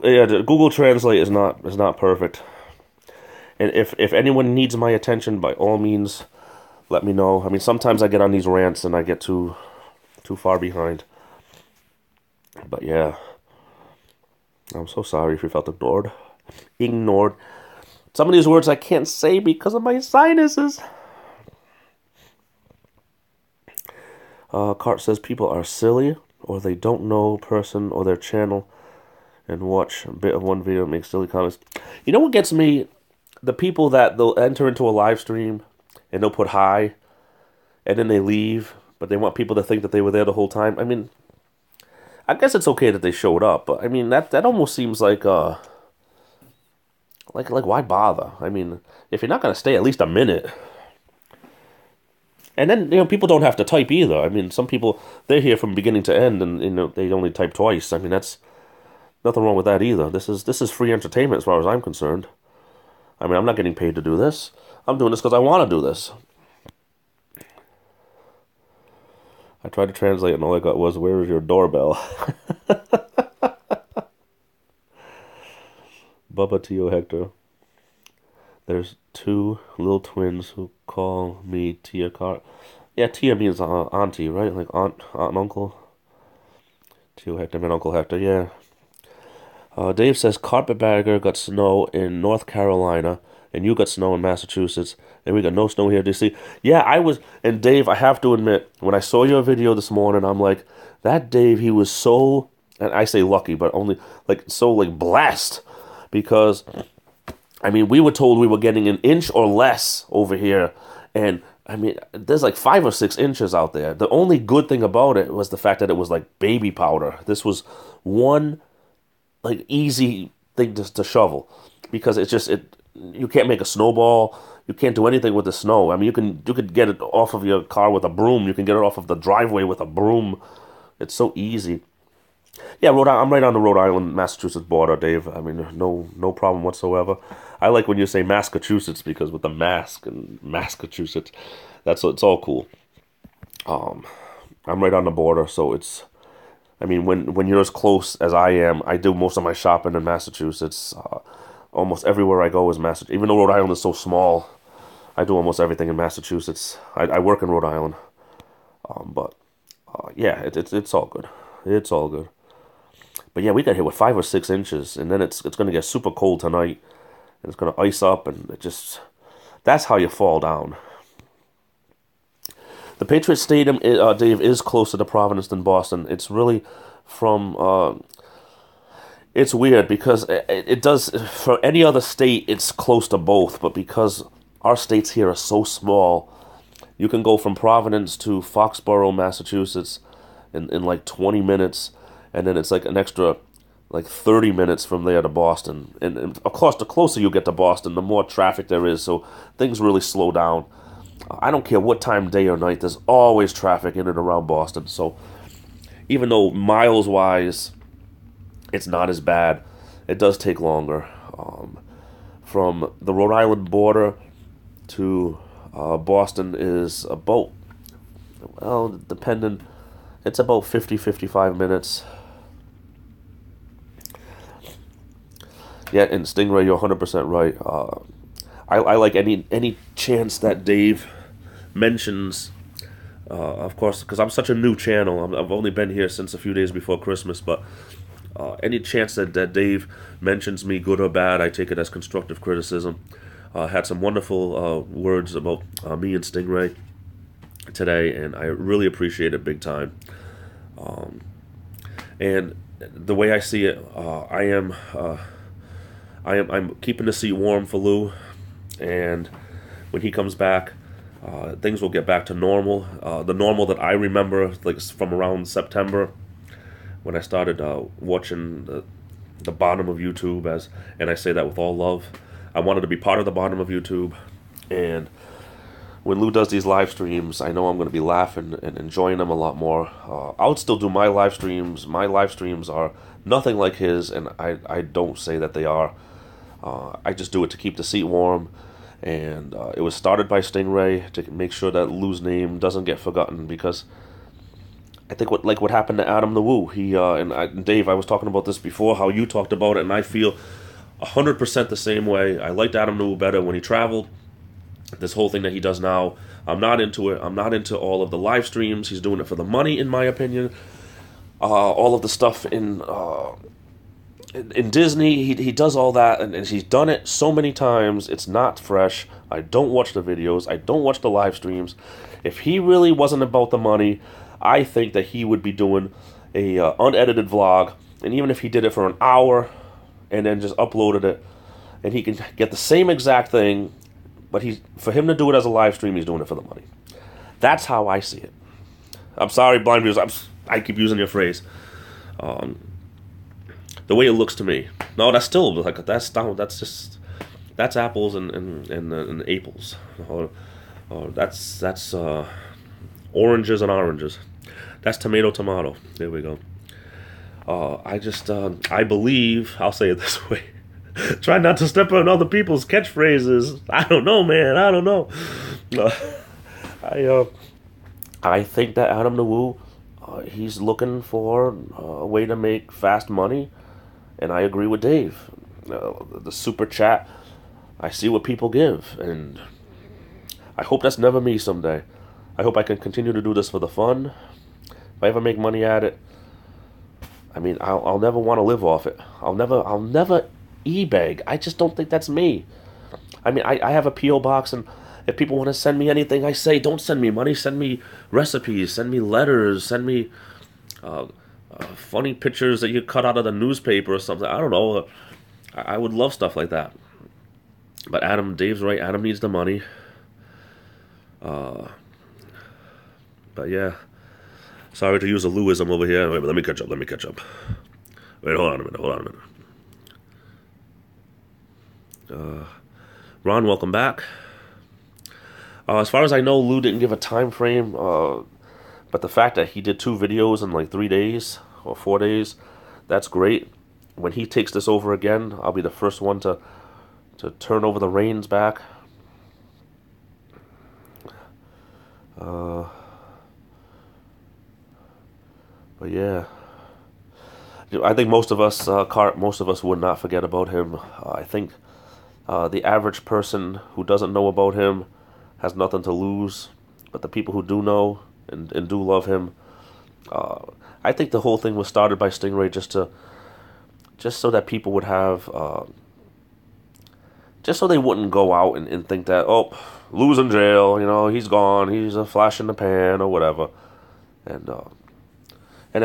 Yeah, Google Translate is not perfect. And if anyone needs my attention, by all means, let me know. I mean, sometimes I get on these rants and I get too far behind. But yeah, I'm so sorry if you felt ignored. Some of these words I can't say because of my sinuses. Cart says people are silly, or they don't know person or their channel, and watch a bit of one video and make silly comments. You know what gets me? The people that they'll enter into a live stream and they'll put hi, and then they leave, but they want people to think that they were there the whole time. I mean, I guess it's okay that they showed up, but I mean that almost seems like why bother? I mean, if you're not gonna stay at least a minute. And then, people don't have to type either. I mean, some people, they're here from beginning to end, and, they only type twice. I mean, that's nothing wrong with that either. This is free entertainment as far as I'm concerned. I mean, I'm not getting paid to do this. I'm doing this because I want to do this. I tried to translate, and all I got was, "Where is your doorbell?" Bubba Tio Hector. There's two little twins who call me Tia Car. Yeah, Tia means auntie, right? Like aunt and uncle. Tio Hector and Uncle Hector, yeah. Dave says Carpetbagger got snow in North Carolina, and you got snow in Massachusetts, and we got no snow here in DC. Yeah, and Dave, I have to admit, when I saw your video this morning, I'm like, that Dave, he was so, and I say lucky, but only, so blessed, because I mean, we were told we were getting an inch or less over here, and I mean, there's 5 or 6 inches out there. The only good thing about it was the fact that it was like baby powder. This was one easy thing to shovel, because you can't make a snowball. You can't do anything with the snow. I mean, you could get it off of your car with a broom. You can get it off of the driveway with a broom. It's so easy. Yeah, I'm right on the Rhode Island, Massachusetts border, Dave. I mean, no problem whatsoever. I like when you say Massachusetts, because with the mask and Massachusetts, it's all cool. I'm right on the border, so it's. I mean, when you're as close as I am, I do most of my shopping in Massachusetts. Almost everywhere I go is Massachusetts. Even though Rhode Island is so small, I do almost everything in Massachusetts. I work in Rhode Island, but yeah, it's all good. It's all good. But yeah, we got hit with 5 or 6 inches, and then it's going to get super cold tonight, and it's going to ice up, and that's how you fall down. The Patriots Stadium, Dave, is closer to Providence than Boston. It's really from, it's weird, because it does, for any other state, it's close to both, but because our states here are so small, you can go from Providence to Foxborough, Massachusetts, in 20 minutes, and then it's an extra 30 minutes from there to Boston. And of course, the closer you get to Boston, the more traffic there is, so things really slow down. I don't care what time, day or night, there's always traffic in and around Boston. So even though miles-wise it's not as bad, it does take longer. From the Rhode Island border to Boston is about, depending, it's about 50-55 minutes. Yeah, and Stingray, you're 100% right. I like any chance that Dave mentions, of course, because I'm such a new channel. I've only been here since a few days before Christmas, but any chance that Dave mentions me, good or bad, I take it as constructive criticism. Had some wonderful words about me and Stingray today, and I really appreciate it big time. And the way I see it, I'm keeping the seat warm for Lou, and when he comes back, things will get back to normal. The normal that I remember, from around September, when I started watching the bottom of YouTube, and I say that with all love. I wanted to be part of the bottom of YouTube, and when Lou does these live streams, I know I'm going to be laughing and enjoying them a lot more. I would still do my live streams. My live streams are nothing like his, and I don't say that they are. I just do it to keep the seat warm. And it was started by Stingray to make sure that Lou's name doesn't get forgotten, because I think what happened to Adam the Woo, and Dave, I was talking about this before, how you talked about it, and I feel 100% the same way. I liked Adam the Woo better when he traveled. This whole thing that he does now, I'm not into it. I'm not into all of the live streams. He's doing it for the money, in my opinion. All of the stuff in Disney, he does all that, and he's done it so many times. It's not fresh. I don't watch the videos. I don't watch the live streams. If he really wasn't about the money, I think that he would be doing a unedited vlog, and even if he did it for an hour and then just uploaded it, and he can get the same exact thing, but for him to do it as a live stream, he's doing it for the money. That's how I see it. I'm sorry, blind viewers. I keep using your phrase. The way it looks to me. No, that's still like that's apples and apples. That's oranges and oranges. That's tomato. There we go. I believe, I'll say it this way. Try not to step on other people's catchphrases. I don't know, man. I don't know. I think that Adam the Woo, he's looking for a way to make fast money, and I agree with Dave. The super chat, I see what people give, and I hope that's never me someday. I hope I can continue to do this for the fun. If I ever make money at it, I mean, I'll never want to live off it. I'll never e-beg. I just don't think that's me. I mean, I have a P.O. box, and if people want to send me anything, I say, don't send me money, send me recipes, send me letters, send me funny pictures that you cut out of the newspaper or something. I don't know. I would love stuff like that. But Dave's right. Adam needs the money. But yeah. Sorry to use a Louism over here. Wait, let me catch up. Wait, hold on a minute. Ron, welcome back. As far as I know, Lou didn't give a time frame, but the fact that he did 2 videos in like 3 days or 4 days, that's great. When he takes this over again, I'll be the first one to turn over the reins back. But yeah, I think most of us would not forget about him. I think the average person who doesn't know about him has nothing to lose, but the people who do know and do love him, I think the whole thing was started by Stingray just so that people would have, just so they wouldn't go out and think that, oh, Lou's in jail, he's gone, he's a flash in the pan or whatever, and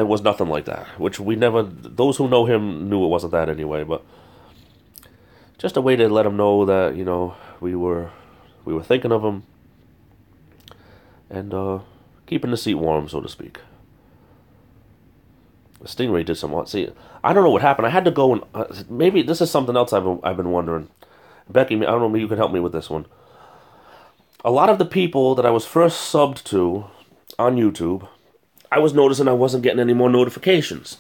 it was nothing like that, which those who know him knew it wasn't that anyway, but just a way to let him know that, we were thinking of him and keeping the seat warm, so to speak. Stingray did some. See, I don't know what happened. I had to go and maybe this is something else I've been wondering. Becky, I don't know, maybe you can help me with this one. A lot of the people that I was first subbed to on YouTube, I was noticing I wasn't getting any more notifications.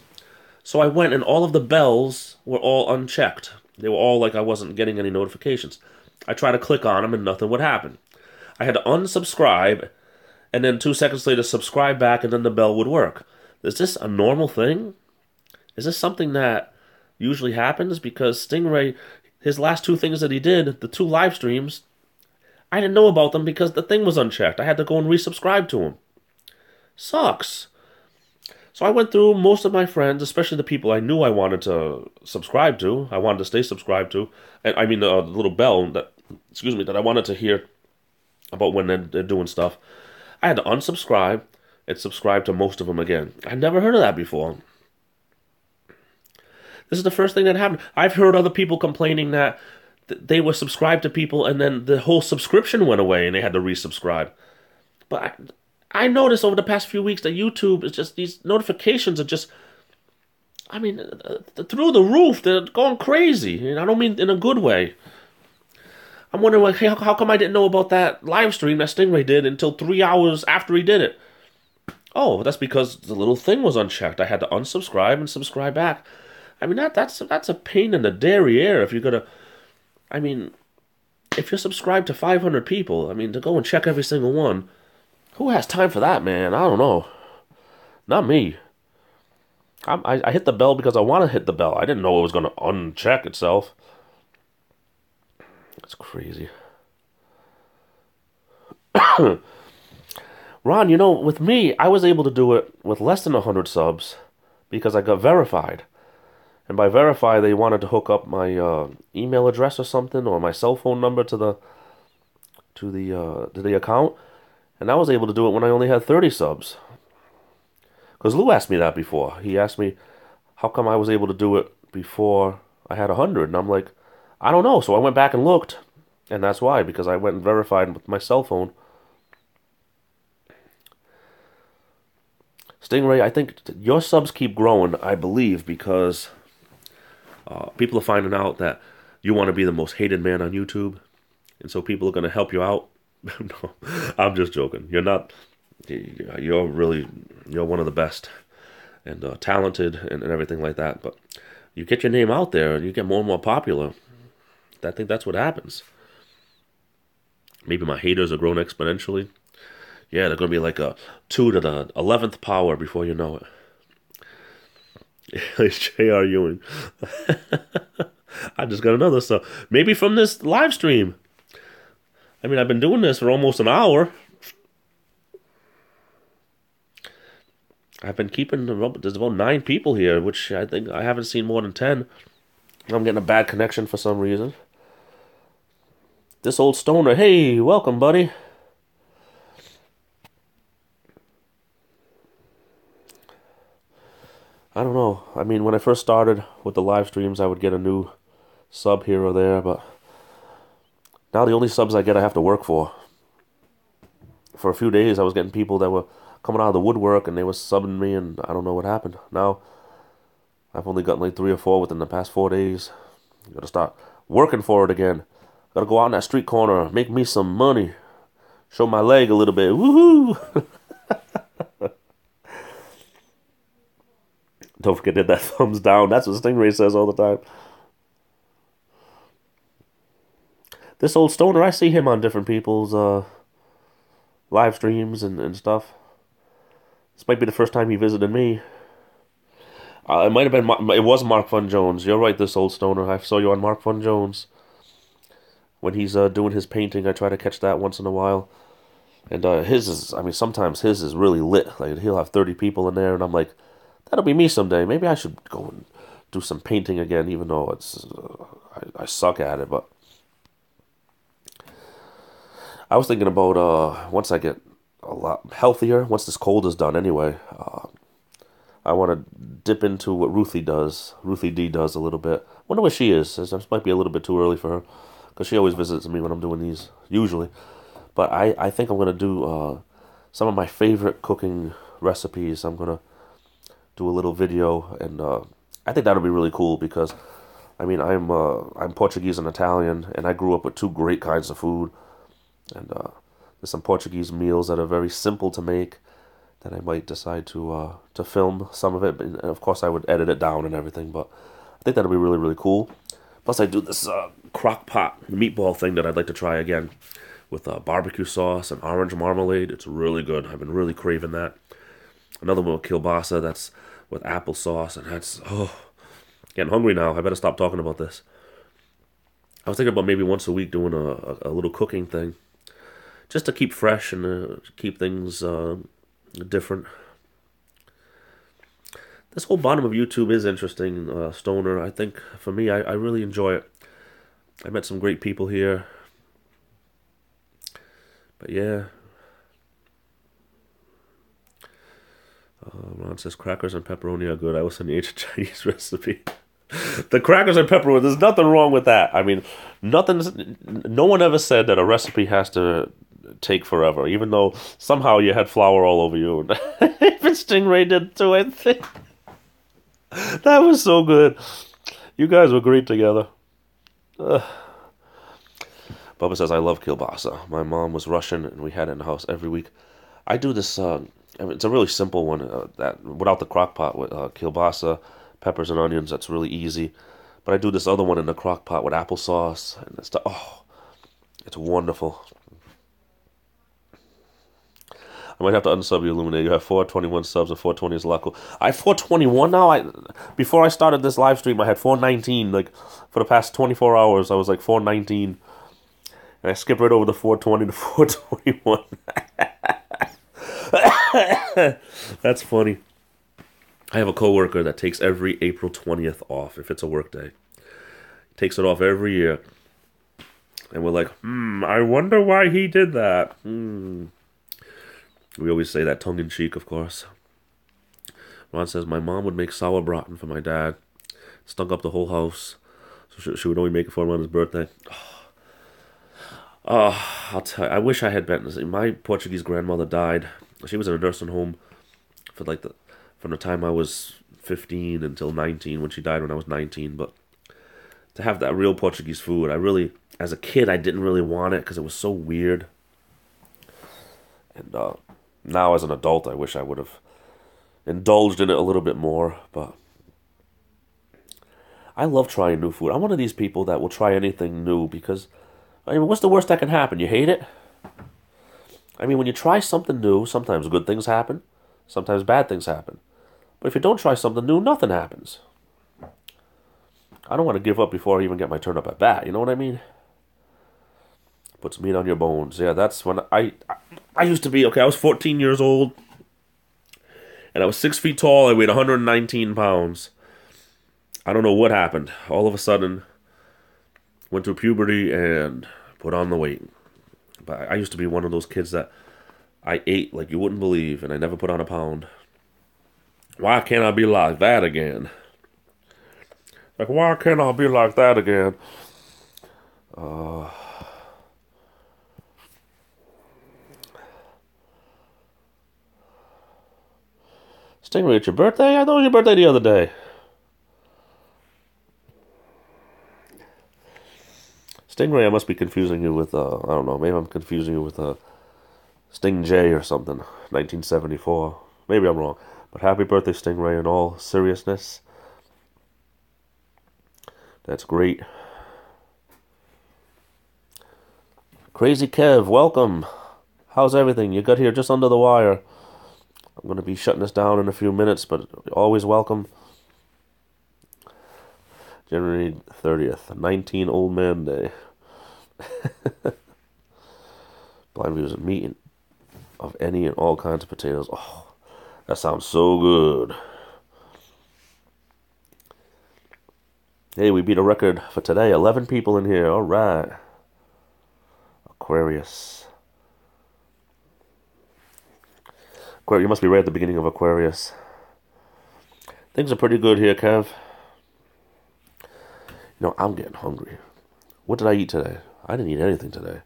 So I went and all of the bells were all unchecked. They were all like I wasn't getting any notifications. I tried to click on them and nothing would happen. I had to unsubscribe and then 2 seconds later subscribe back and then the bell would work. Is this a normal thing? Is this something that usually happens? Because Stingray, his last 2 things that he did, the 2 live streams, I didn't know about them because the thing was unchecked. I had to go and resubscribe to him. Sucks. So I went through most of my friends, especially the people I knew I wanted to subscribe to. I wanted to stay subscribed to. And I mean the little bell that I wanted to hear about when they're doing stuff. I had to unsubscribe and subscribe to most of them again. I'd never heard of that before. This is the first thing that happened. I've heard other people complaining that they were subscribed to people and then the whole subscription went away and they had to resubscribe. But I noticed over the past few weeks that YouTube is just, these notifications are just, I mean, through the roof. They're going crazy. And I don't mean in a good way. I'm wondering, like, hey, how come I didn't know about that live stream that Stingray did until 3 hours after he did it? Oh, that's because the little thing was unchecked. I had to unsubscribe and subscribe back. I mean, that's a pain in the derriere if you're gonna. I mean, if you're subscribed to 500 people, I mean, to go and check every single one, who has time for that, man? I don't know. Not me. I hit the bell because I want to hit the bell. I didn't know it was going to uncheck itself. That's crazy. Ron, you know, with me, I was able to do it with less than 100 subs because I got verified. And by verify, they wanted to hook up my email address or something, or my cell phone number to the account. And I was able to do it when I only had 30 subs. Because Lou asked me that before. He asked me, how come I was able to do it before I had 100? And I'm like, I don't know. So I went back and looked. And that's why, because I went and verified with my cell phone. Stingray, I think your subs keep growing, I believe, because people are finding out that you want to be the most hated man on YouTube. And so people are going to help you out. No, I'm just joking. You're not. You're one of the best and talented and everything like that. But you get your name out there and you get more and more popular. I think that's what happens. Maybe my haters are growing exponentially. Yeah, they're going to be like a 2 to the 11th power before you know it. It's J.R. Ewing. I just got another stuff. Maybe from this live stream. I mean, I've been doing this for almost an hour. I've been keeping, there's about 9 people here, which I think I haven't seen more than 10. I'm getting a bad connection for some reason. This old stoner, hey, welcome, buddy. I don't know. I mean, when I first started with the live streams, I would get a new sub here or there, but now the only subs I get, I have to work for. For a few days, I was getting people that were coming out of the woodwork, and they were subbing me, and I don't know what happened. Now, I've only gotten like 3 or 4 within the past 4 days. Gotta start working for it again. Gotta go out in that street corner, make me some money. Show my leg a little bit. Woohoo! Don't forget to hit that thumbs down. That's what Stingray says all the time. This old stoner, I see him on different people's live streams and stuff. This might be the first time he visited me. It might have been. It was Mark Fun Jones. You're right, this old stoner. I saw you on Mark Fun Jones. When he's doing his painting, I try to catch that once in a while. And his is, I mean, sometimes his is really lit. Like, he'll have 30 people in there, and I'm like, that'll be me someday. Maybe I should go and do some painting again, even though it's I suck at it. But I was thinking about once I get a lot healthier, once this cold is done anyway, I want to dip into what Ruthie D does a little bit. Wonder where she is. This might be a little bit too early for her, because she always visits me when I'm doing these, usually. But I think I'm going to do some of my favorite cooking recipes. I'm going to do a little video, and I think that'll be really cool, because I mean, I'm Portuguese and Italian, and I grew up with 2 great kinds of food. And there's some Portuguese meals that are very simple to make that I might decide to film some of it. And of course, I would edit it down and everything, but I think that'll be really, really cool. Plus, I do this crock pot meatball thing that I'd like to try again with barbecue sauce and orange marmalade. It's really good. I've been really craving that. Another one with kielbasa that's with applesauce, and that's, getting hungry now. I better stop talking about this. I was thinking about maybe once a week doing a little cooking thing, just to keep fresh and keep things different. This whole bottom of YouTube is interesting, Stoner. I think, for me, I really enjoy it. I met some great people here. But yeah. Ron says, crackers and pepperoni are good. I will send you a Chinese recipe. The crackers and pepperoni, there's nothing wrong with that. I mean, no one ever said that a recipe has to take forever, even though somehow you had flour all over you. Even Stingray did too, I think. That was so good. You guys were great together. Bubba says, I love kielbasa. My mom was Russian, and we had it in the house every week. I do this, it's a really simple one, that without the crock pot, with kielbasa, peppers and onions. That's really easy. But I do this other one in the crock pot with applesauce, and it's, it's wonderful. I might have to unsub you, Illuminator. You have 421 subs, and 420 is a lot cool. I have 421 now. Before I started this live stream, I had 419. Like, for the past 24 hours, I was like 419. And I skipped right over the 420 to 421. That's funny. I have a coworker that takes every April 20th off if it's a work day. He takes it off every year. And we're like, I wonder why he did that. We always say that tongue-in-cheek, of course. Ron says, my mom would make sauerbraten for my dad. Stunk up the whole house. So she would only make it for him on his birthday. I'll tell you, I wish I had been. My Portuguese grandmother died. She was in a nursing home for from the time I was 15 until 19, when she died when I was 19. But to have that real Portuguese food, as a kid, I didn't really want it because it was so weird. And now as an adult, I wish I would have indulged in it a little bit more. But I love trying new food. I'm one of these people that will try anything new because, what's the worst that can happen? You hate it? When you try something new, sometimes good things happen, sometimes bad things happen. But if you don't try something new, nothing happens. I don't want to give up before I even get my turn up at bat, you know what I mean? Puts meat on your bones. Yeah, that's when I used to be, I was 14 years old, and I was 6 feet tall, I weighed 119 pounds. I don't know what happened. All of a sudden, went through puberty and put on the weight. But I used to be one of those kids that I ate like you wouldn't believe, and I never put on a pound. Why can't I be like that again? Like, why can't I be like that again? Stingray, it's your birthday? I thought it was your birthday the other day. Stingray, I must be confusing you with, I don't know, maybe I'm confusing you with Sting J or something, 1974. Maybe I'm wrong. But happy birthday, Stingray, in all seriousness. That's great. Crazy Kev, welcome. How's everything? You got here just under the wire. I'm going to be shutting this down in a few minutes, but always welcome. January 30th, 19 Old Man Day. Blind views of meat of any and all kinds of potatoes. Oh, that sounds so good. Hey, we beat a record for today. 11 people in here. All right. Aquarius. You must be right at the beginning of Aquarius. Things are pretty good here, Kev. I'm getting hungry. What did I eat today? I didn't eat anything today.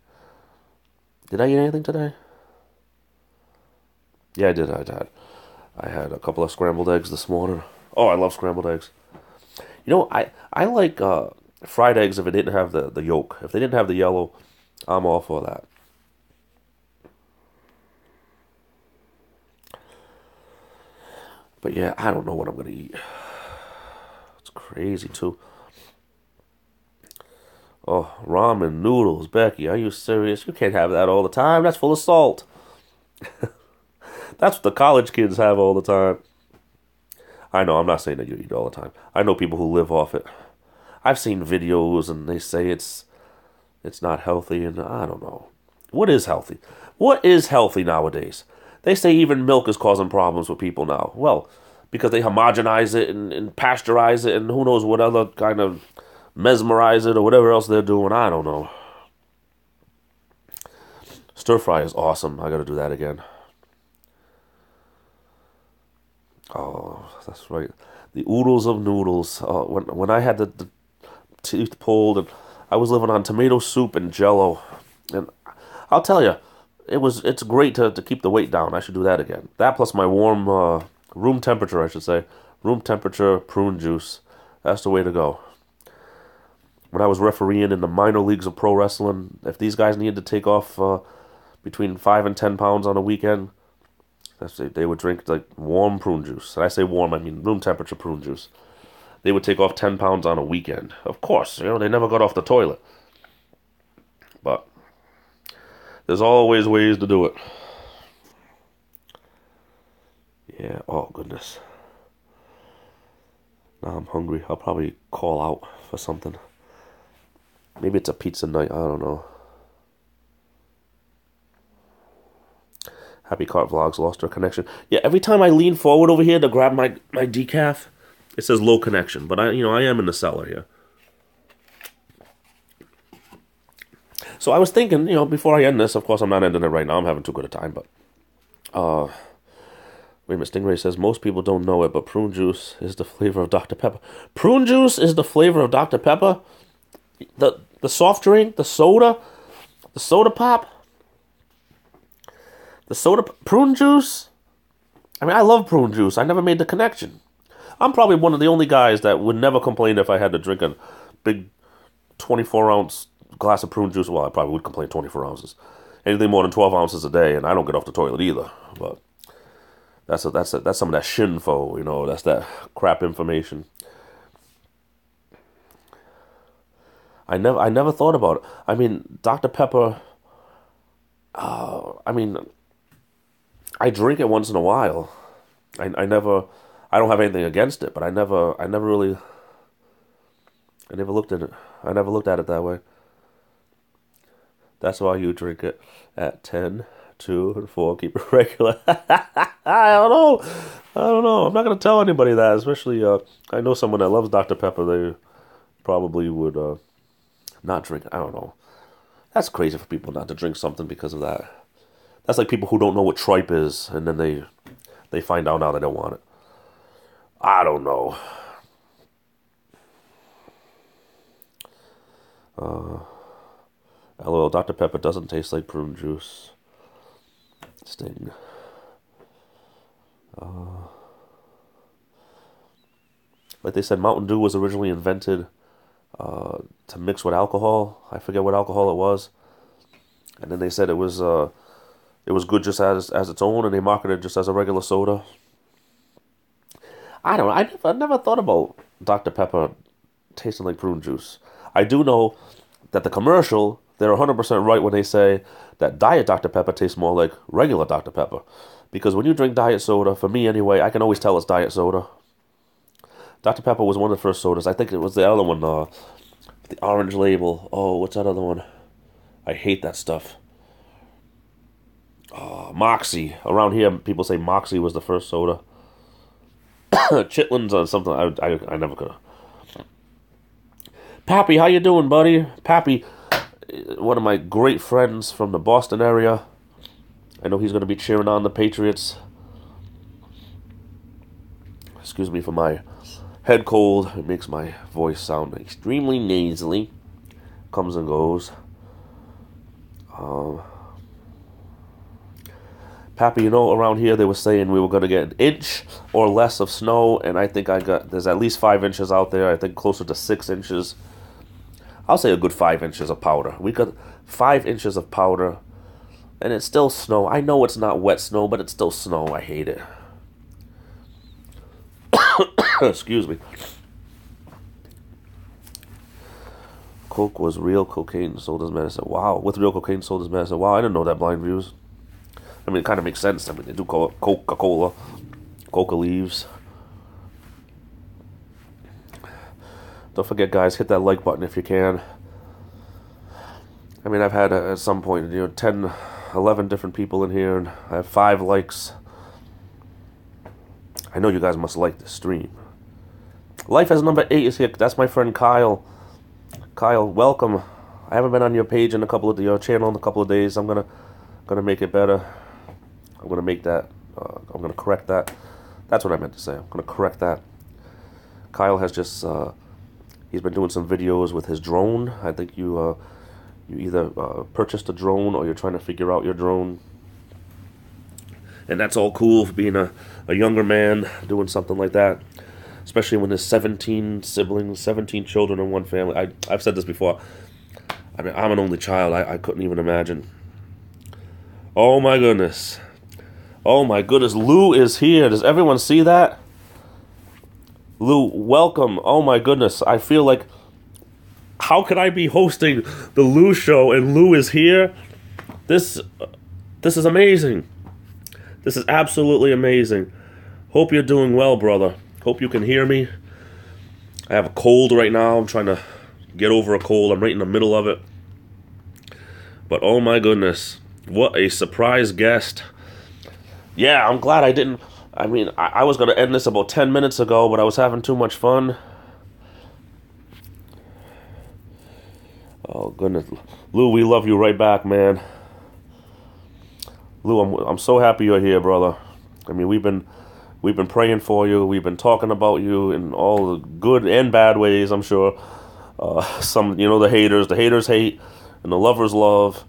Did I eat anything today? Yeah, I did. I had a couple of scrambled eggs this morning. Oh, I love scrambled eggs. I like fried eggs if it didn't have the yolk. If they didn't have the yellow, I'm all for that. But yeah, I don't know what I'm going to eat. It's crazy, too. Oh, ramen noodles. Becky, are you serious? You can't have that all the time. That's full of salt. That's what the college kids have all the time. I know, I'm not saying that you eat all the time. I know people who live off it. I've seen videos and they say it's not healthy, and I don't know. What is healthy? What is healthy nowadays? They say even milk is causing problems with people now. Well, because they homogenize it and pasteurize it and who knows what other kind of mesmerize it or whatever else they're doing. I don't know. Stir fry is awesome. I gotta do that again. Oh, that's right. The oodles of noodles. When I had the teeth pulled and I was living on tomato soup and Jello, and I'll tell you, it's great to keep the weight down. I should do that again. That plus my warm room temperature, I should say, room temperature prune juice. That's the way to go. when I was refereeing in the minor leagues of pro wrestling, if these guys needed to take off between 5 and 10 pounds on a weekend, they would drink like warm prune juice. And I say warm, I mean room temperature prune juice. They would take off 10 pounds on a weekend. Of course, they never got off the toilet. But there's always ways to do it. Yeah, oh goodness. Now I'm hungry. I'll probably call out for something. Maybe it's a pizza night, I don't know. Happy Cart Vlogs lost her connection. Yeah, every time I lean forward over here to grab my decaf, it says low connection. But I am in the cellar here. So I was thinking, before I end this, of course I'm not ending it right now, I'm having too good a time, but wait a minute, Stingray says, most people don't know it, but prune juice is the flavor of Dr. Pepper. Prune juice is the flavor of Dr. Pepper? The soft drink, the soda pop, prune juice? I mean, I love prune juice. I never made the connection. I'm probably one of the only guys that would never complain if I had to drink a big 24-ounce glass of prune juice. Well, I probably would complain 24 ounces. Anything more than 12 ounces a day, and I don't get off the toilet either. But that's some of that shinfo, that's that crap information. I never thought about it. I mean, Dr. Pepper, I drink it once in a while. I don't have anything against it, but I never looked at it. I never looked at it that way. That's why you drink it at 10, 2, and 4. Keep it regular. I don't know. I'm not going to tell anybody that, especially, I know someone that loves Dr. Pepper. They probably would not drink it. I don't know. That's crazy for people not to drink something because of that. That's like people who don't know what tripe is, and then they find out now they don't want it. I don't know. LOL, Dr. Pepper doesn't taste like prune juice. Sting. Like they said, Mountain Dew was originally invented to mix with alcohol. I forget what alcohol it was. And then they said it was good just as its own, and they marketed it just as a regular soda. I don't know. I never thought about Dr. Pepper tasting like prune juice. I do know that the commercial, they're 100% right when they say that Diet Dr. Pepper tastes more like regular Dr. Pepper. Because when you drink diet soda, for me anyway, I can always tell it's diet soda. Dr. Pepper was one of the first sodas. I think it was the other one, the orange label. Oh, what's that other one? I hate that stuff. Moxie. Around here, people say Moxie was the first soda. Chitlins or something. I never could have. Pappy, how you doing, buddy? Pappy, one of my great friends from the Boston area. I know he's going to be cheering on the Patriots. Excuse me for my head cold. It makes my voice sound extremely nasally. Comes and goes. Pappy, around here they were saying we were going to get an inch or less of snow, and I think there's at least 5 inches out there. I think closer to 6 inches. I'll say a good 5 inches of powder. We got 5 inches of powder, and it's still snow. I know it's not wet snow, but it's still snow. I hate it. Excuse me. Coke was real cocaine sold as medicine. Wow, with real cocaine sold as medicine. Wow, I didn't know that, Blind Views. I mean, it kind of makes sense. I mean, they do call it Coca-Cola, Coca leaves. Don't forget, guys, hit that like button if you can. I mean, I've had at some point, 10, 11 different people in here, and I have 5 likes. I know you guys must like this stream. Life as number 8 is here. That's my friend Kyle. Kyle, welcome. I haven't been on your page in your channel in a couple of days. I'm gonna make it better. I'm gonna make that. I'm gonna correct that. That's what I meant to say. I'm gonna correct that. Kyle has just. He's been doing some videos with his drone. I think you either purchased a drone or you're trying to figure out your drone. And that's all cool for being a younger man doing something like that. especially when there's 17 siblings, 17 children in one family. I've said this before. I mean, I'm an only child. I couldn't even imagine. Oh my goodness. Oh my goodness. Lou is here. Does everyone see that? Lou, welcome. Oh my goodness. I feel like, how could I be hosting the Lou Show and Lou is here? This is amazing. This is absolutely amazing. Hope you're doing well, brother. Hope you can hear me. I have a cold right now. I'm trying to get over a cold. I'm right in the middle of it. But oh my goodness, what a surprise guest. Yeah, I'm glad I didn't. I mean, I was going to end this about 10 minutes ago, but I was having too much fun. Oh goodness. Lou, we love you right back, man. Lou, I'm so happy you're here, brother. I mean, we've been praying for you. We've been talking about you in all the good and bad ways, I'm sure. Some, you know, the haters hate, and the lovers love,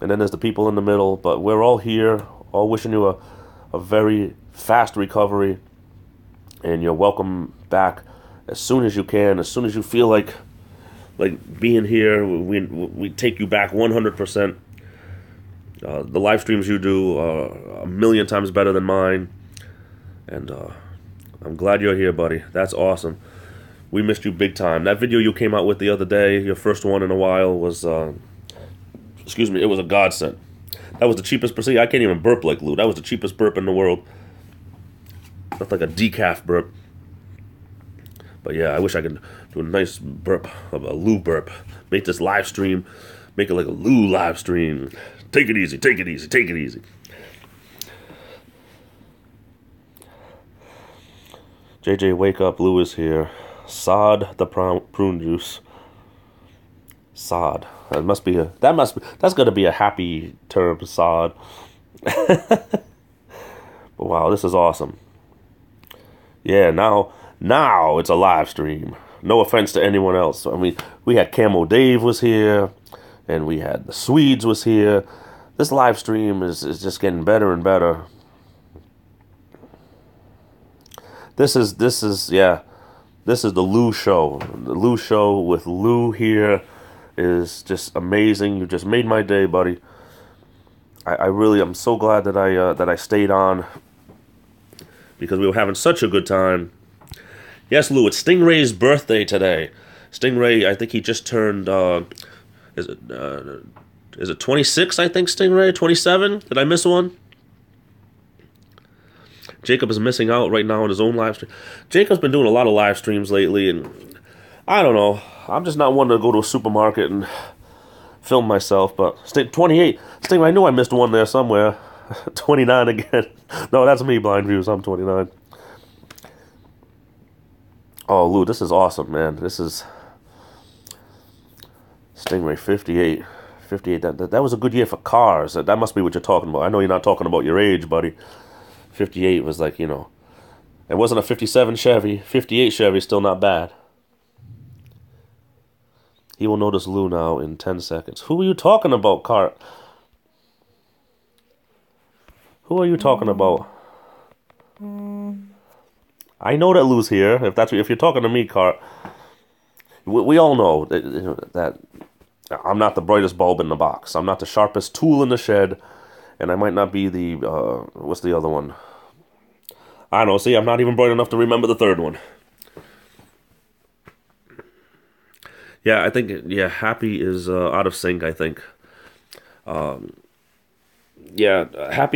and then there's the people in the middle. But we're all here, all wishing you a very fast recovery, and you're welcome back as soon as you can, as soon as you feel like being here. We take you back 100%. The live streams you do are a million times better than mine, and I'm glad you're here, buddy. That's awesome. We missed you big time. That video you came out with the other day, your first one in a while, was excuse me, it was a godsend. That was the cheapest procedure. I can't even burp like Lou. That was the cheapest burp in the world. That's like a decaf burp. But yeah, I wish I could do a nice burp, of a Lou burp. Make this live stream, make it like a Lou live stream. Take it easy, take it easy, take it easy. JJ, wake up, Lou is here. Sod the prune juice. Sod. That's gonna be a happy term, sod. Wow, this is awesome. Yeah, now it's a live stream. No offense to anyone else. I mean, we had Camo Dave was here, and we had the Swedes was here. This live stream is just getting better and better. This is the Lou Show. The Lou Show with Lou here is just amazing. You just made my day, buddy. I'm so glad that I stayed on, because we were having such a good time. Yes, Lou, it's Stingray's birthday today. Stingray, I think he just turned, is it 26, I think, Stingray? 27? Did I miss one? Jacob is missing out right now on his own live stream. Jacob's been doing a lot of live streams lately, and I don't know. I'm just not one to go to a supermarket and film myself, but 28. Stingray, I knew I missed one there somewhere. 29 again. No, that's me, Blind Views. I'm 29. Oh, Lou, this is awesome, man. This is Stingray 58. 58. That was a good year for cars. That must be what you're talking about. I know you're not talking about your age, buddy. 58 was like, you know, it wasn't a 57 Chevy. 58 Chevy, still not bad. He will notice Lou now in 10 seconds. Who are you talking about, Cart? Who are you talking about? I know that Lou's here. If you're talking to me, Cart, we all know that I'm not the brightest bulb in the box. I'm not the sharpest tool in the shed, and I might not be the what's the other one? I don't know. See, I'm not even bright enough to remember the third one. Yeah, I think Happy is out of sync. I think. Happy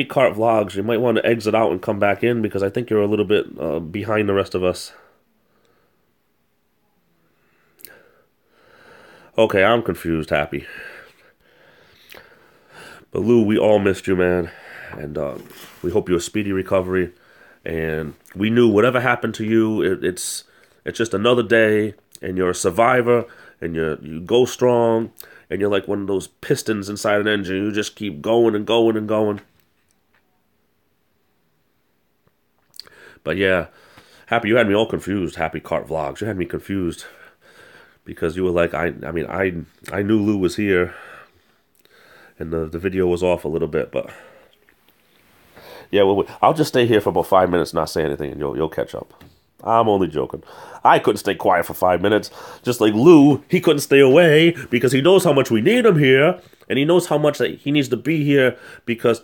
Cart Vlogs, you might want to exit out and come back in, because I think you're a little bit behind the rest of us. Okay, I'm confused, Happy. But Lou, we all missed you, man. And we hope you a speedy recovery. And we knew whatever happened to you, it's just another day, and you're a survivor, and you go strong. And you're like one of those pistons inside an engine. You just keep going and going and going. But yeah, Happy, you had me all confused. Happy Cart Vlogs, you had me confused, because you were like, I knew Lou was here, and the video was off a little bit. But yeah, I'll just stay here for about 5 minutes, not say anything, and you'll catch up. I'm only joking. I couldn't stay quiet for 5 minutes. Just like Lou, he couldn't stay away because he knows how much we need him here. And he knows how much that he needs to be here because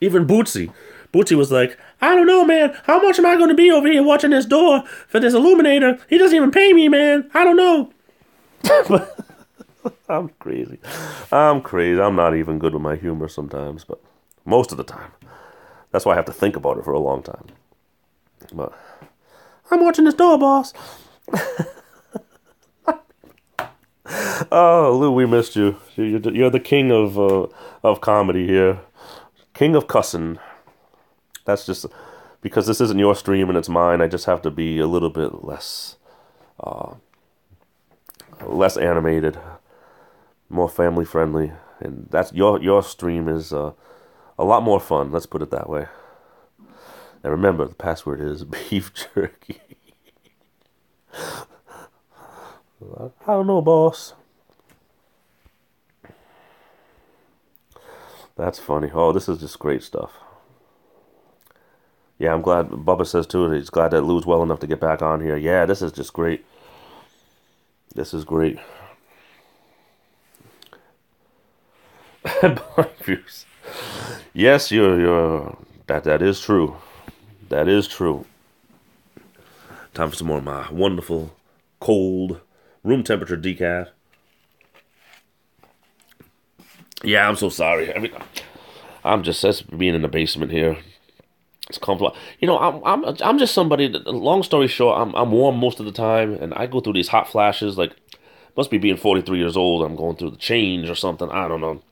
even Bootsy was like, I don't know, man. How much am I going to be over here watching this door for this Illuminator? He doesn't even pay me, man. I don't know. I'm crazy. I'm not even good with my humor sometimes, but most of the time. That's why I have to think about it for a long time. But I'm watching this door, boss. Oh, Lou, we missed you. You're the king of comedy here. King of cussing. That's just because this isn't your stream and it's mine. I just have to be a little bit less animated, more family friendly, and that's your stream is a lot more fun. Let's put it that way. And remember, the password is beef jerky. I don't know, boss. That's funny. Oh, this is just great stuff. Yeah, I'm glad. Bubba says too, he's glad that Lou's well enough to get back on here. Yeah, this is just great. This is great. Yes, that is true. That is true. Time for some more of my wonderful, cold, room temperature decaf. Yeah, I'm so sorry. I'm just being in the basement here. It's comfortable. You know, I'm just somebody that, long story short, I'm warm most of the time, and I go through these hot flashes. Like, must be being 43 years old. I'm going through the change or something. I don't know.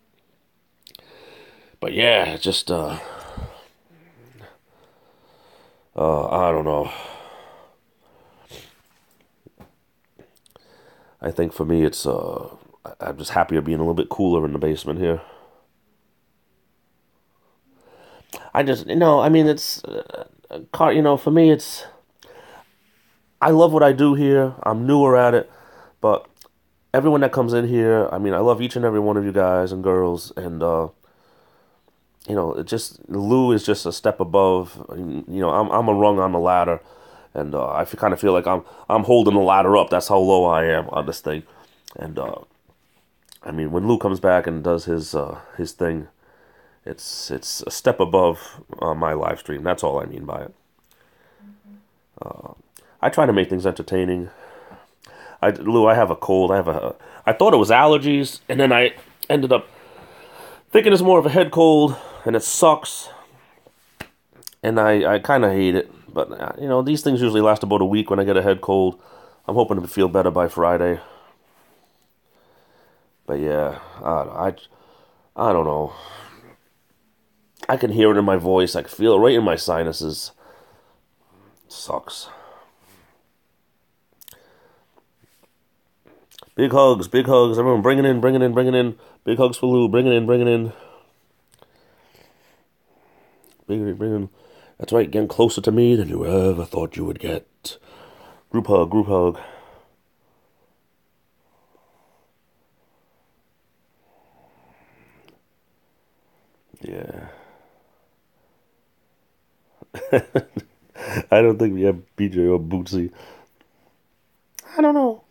But yeah, just I don't know. I think for me, it's I'm just happier being a little bit cooler in the basement here. I just, I mean, it's, for me, it's, I love what I do here. I'm newer at it, but everyone that comes in here, I mean, I love each and every one of you guys and girls, and, it just, Lou is just a step above. I'm a rung on the ladder, and I kind of feel like I'm holding the ladder up. That's how low I am on this thing, and I mean, when Lou comes back and does his thing, it's a step above my live stream. That's all I mean by it. I try to make things entertaining. Lou, I have a cold. I thought it was allergies, and then I ended up thinking it's more of a head cold, and it sucks. And I kind of hate it. But, these things usually last about a week when I get a head cold. I'm hoping to feel better by Friday. But yeah, I don't know. I can hear it in my voice. I can feel it right in my sinuses. It sucks. Big hugs, big hugs. Everyone bring it in, bring it in, bring it in. Big hugs for Lou. Bring it in, bring it in. Bring it in. That's right, getting closer to me than you ever thought you would get. Group hug, group hug. Yeah. I don't think we have BJ or Bootsy. I don't know.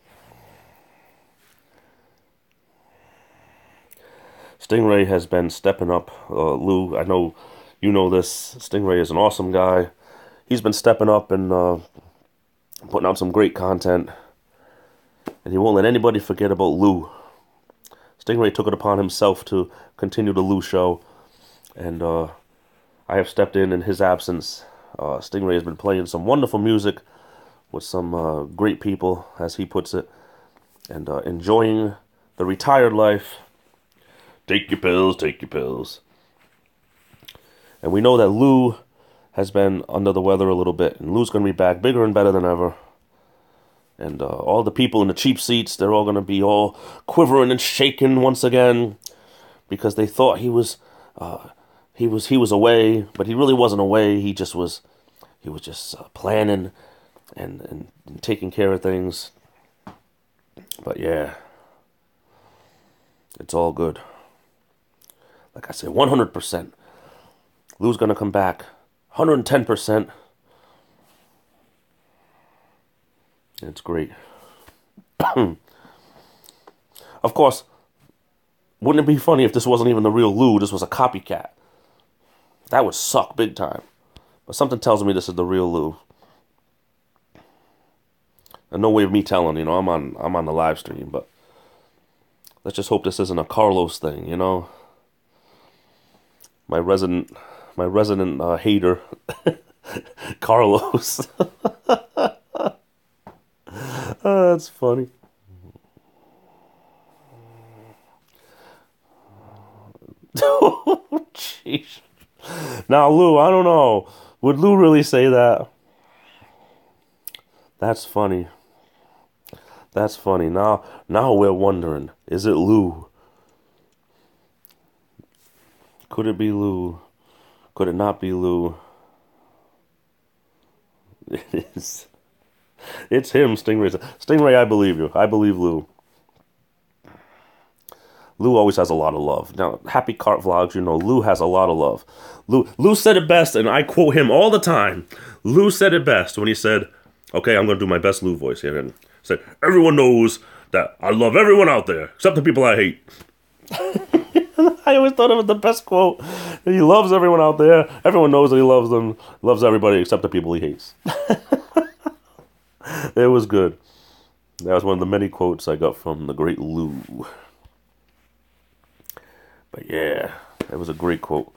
Stingray has been stepping up. Lou, I know you know this. Stingray is an awesome guy. He's been stepping up and putting out some great content. And he won't let anybody forget about Lou. Stingray took it upon himself to continue the Lou show. And I have stepped in his absence. Stingray has been playing some wonderful music with some great people, as he puts it, and enjoying the retired life. Take your pills, take your pills. And we know that Lou has been under the weather a little bit, and Lou's going to be back bigger and better than ever. And all the people in the cheap seats, they're all going to be all quivering and shaking once again, because they thought he was away, but he really wasn't away. He was just planning and taking care of things. But yeah, it's all good. Like I said, 100%. Lou's gonna come back, 110%. It's great. Of course, wouldn't it be funny if this wasn't even the real Lou, this was a copycat? That would suck big time. But something tells me this is the real Lou. And no way of me telling, you know, I'm on the live stream, but let's just hope this isn't a Carlos thing, you know? My resident hater, Carlos. That's funny. Oh, jeez. Now, Lou, I don't know. Would Lou really say that? That's funny. That's funny. Now we're wondering, is it Lou? Could it be Lou? Could it not be Lou? It is. It's him, Stingray. Stingray, I believe you. I believe Lou. Lou always has a lot of love. Now, Happy Cart Vlogs, you know, Lou has a lot of love. Lou said it best, and I quote him all the time. Lou said it best when he said, okay, I'm going to do my best Lou voice here. And said, everyone knows that I love everyone out there, except the people I hate. I always thought it was the best quote. He loves everyone out there. Everyone knows that he loves them. Loves everybody except the people he hates. It was good. That was one of the many quotes I got from the great Lou. But yeah, it was a great quote.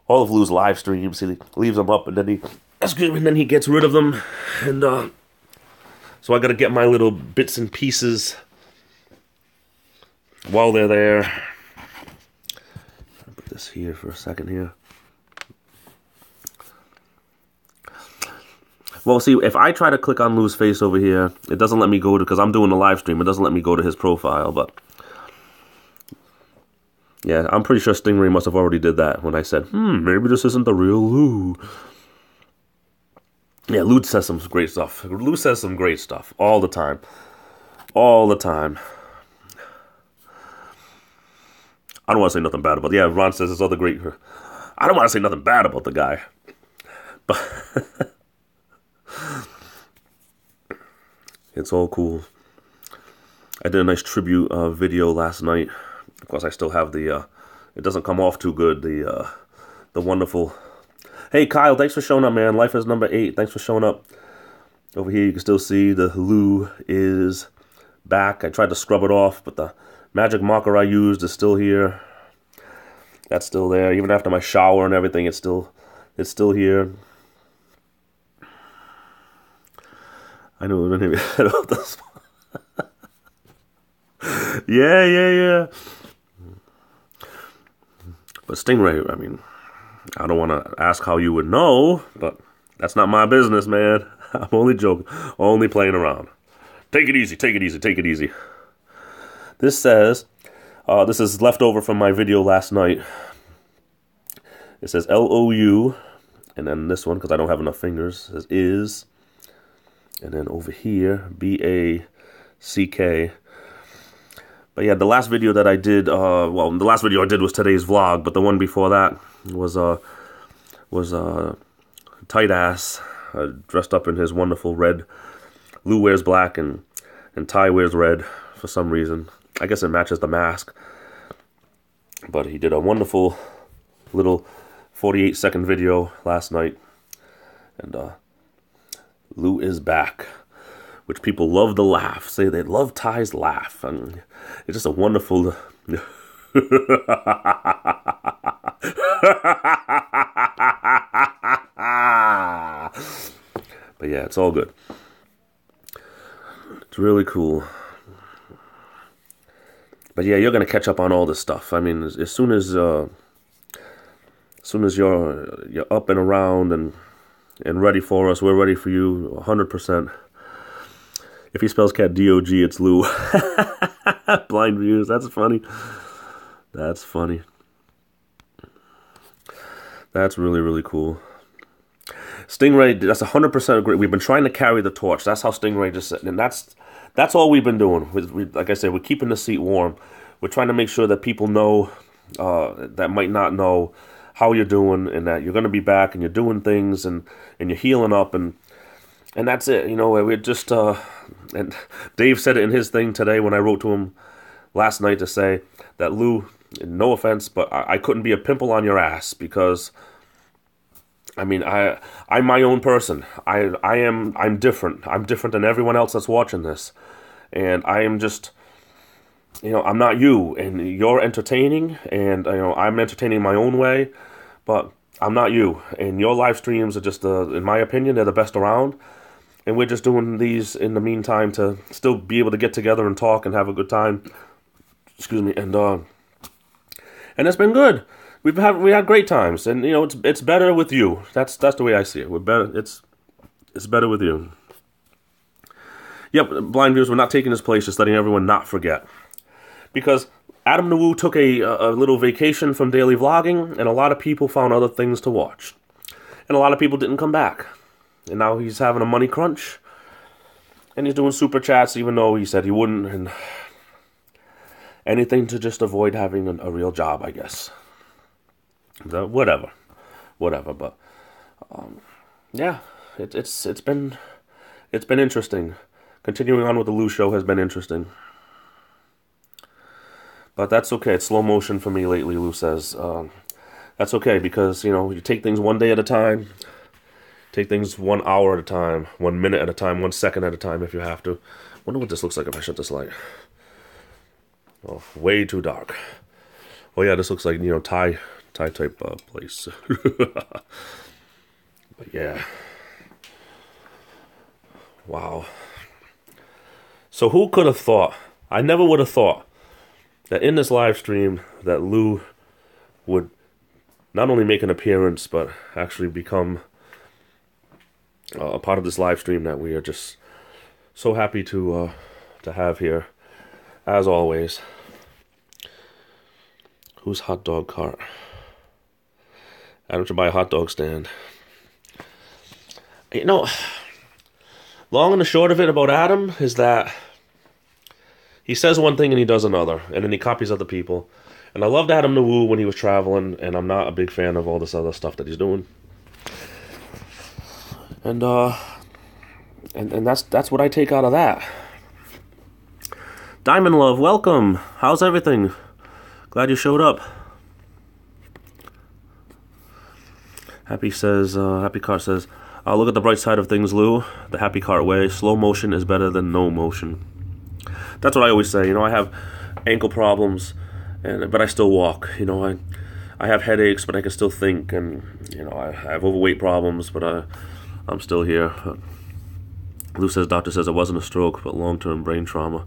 All of Lou's live streams, he leaves them up and then he gets rid of them. And so I got to get my little bits and pieces while they're there. I'll put this here for a second here. Well, see, if I try to click on Lou's face over here, it doesn't let me go to, because I'm doing the live stream, it doesn't let me go to his profile, but yeah, I'm pretty sure Stingray must have already did that when I said, maybe this isn't the real Lou. Yeah, Lou says some great stuff. Lou says some great stuff all the time. All the time. I don't want to say nothing bad about it. Yeah, Ron says this other great. I don't want to say nothing bad about the guy. But it's all cool. I did a nice tribute video last night. Of course, I still have the, it doesn't come off too good, the wonderful... Hey, Kyle, thanks for showing up, man. Life is number 8. Thanks for showing up. Over here, you can still see the Lou is back. I tried to scrub it off, but the magic marker I used is still here. That's still there. Even after my shower and everything, it's still here. I know we didn't even about this one. Yeah. But Stingray, I mean, I don't want to ask how you would know, but that's not my business, man. I'm only joking. Only playing around. Take it easy, take it easy, take it easy. This says, this is leftover from my video last night. It says L-O-U, and then this one, because I don't have enough fingers, says is, and then over here, B-A-C-K. But yeah, the last video that I did, well, the last video I did was today's vlog, but the one before that was Tight Ass, dressed up in his wonderful red. Lou wears black and Ty wears red for some reason. I guess it matches the mask. But he did a wonderful little 48-second video last night. And Lou is back, which people love the laugh. Say they love Ty's laugh. And it's just a wonderful... But yeah, it's all good. It's really cool. But yeah, you're gonna catch up on all this stuff. I mean, as soon as you're up and around and ready for us, we're ready for you 100%. If he spells cat D-O-G, it's Lou. Blind views. That's funny. That's funny. That's really, really cool. Stingray, that's 100% agree. We've been trying to carry the torch. That's how Stingray just said. And that's all we've been doing. Like I said, we're keeping the seat warm. We're trying to make sure that people know, that might not know, how you're doing, and that you're going to be back, and you're doing things, and you're healing up, and And that's it. You know, we're just, and Dave said it in his thing today when I wrote to him last night to say that, Lou, no offense, but I couldn't be a pimple on your ass because, I mean, I'm my own person. I'm different. I'm different than everyone else that's watching this. And I am just, you know, I'm not you. And you're entertaining, and, you know, I'm entertaining my own way, but I'm not you. And your live streams are just, in my opinion, they're the best around. And we're just doing these in the meantime to still be able to get together and talk and have a good time. Excuse me. And it's been good. We had great times, and you know it's better with you. That's the way I see it. We're better. It's better with you. Yep, blind viewers, we're not taking his place, just letting everyone not forget, because Adam the Woo took a little vacation from daily vlogging, and a lot of people found other things to watch, and a lot of people didn't come back, and now he's having a money crunch, and he's doing super chats even though he said he wouldn't, and anything to just avoid having a real job, I guess. Whatever, but yeah, it's been interesting. Continuing on with the Lou Show has been interesting, but that's okay. It's slow motion for me lately, Lou says. That's okay, because you know, you take things one day at a time, take things 1 hour at a time, 1 minute at a time, 1 second at a time if you have to. Wonder what this looks like if I shut this light. Oh, way too dark. Oh yeah, this looks like, you know, Thai type place. But yeah. Wow. So who could have thought? I never would have thought that in this live stream that Lou would not only make an appearance, but actually become a part of this live stream that we are just so happy to have here, as always. Who's hot dog cart? Adam should buy a hot dog stand. You know, long and the short of it about Adam is that he says one thing and he does another, and then he copies other people. And I loved Adam the Woo when he was traveling, and I'm not a big fan of all this other stuff that he's doing. And that's what I take out of that. Diamond Love, welcome. How's everything? Glad you showed up. Happy Cart says, look at the bright side of things, Lou. The Happy Cart way. Slow motion is better than no motion. That's what I always say. You know, I have ankle problems, but I still walk. You know, I have headaches, but I can still think. And, you know, I have overweight problems, but I'm still here. Lou says, doctor says it wasn't a stroke, but long-term brain trauma.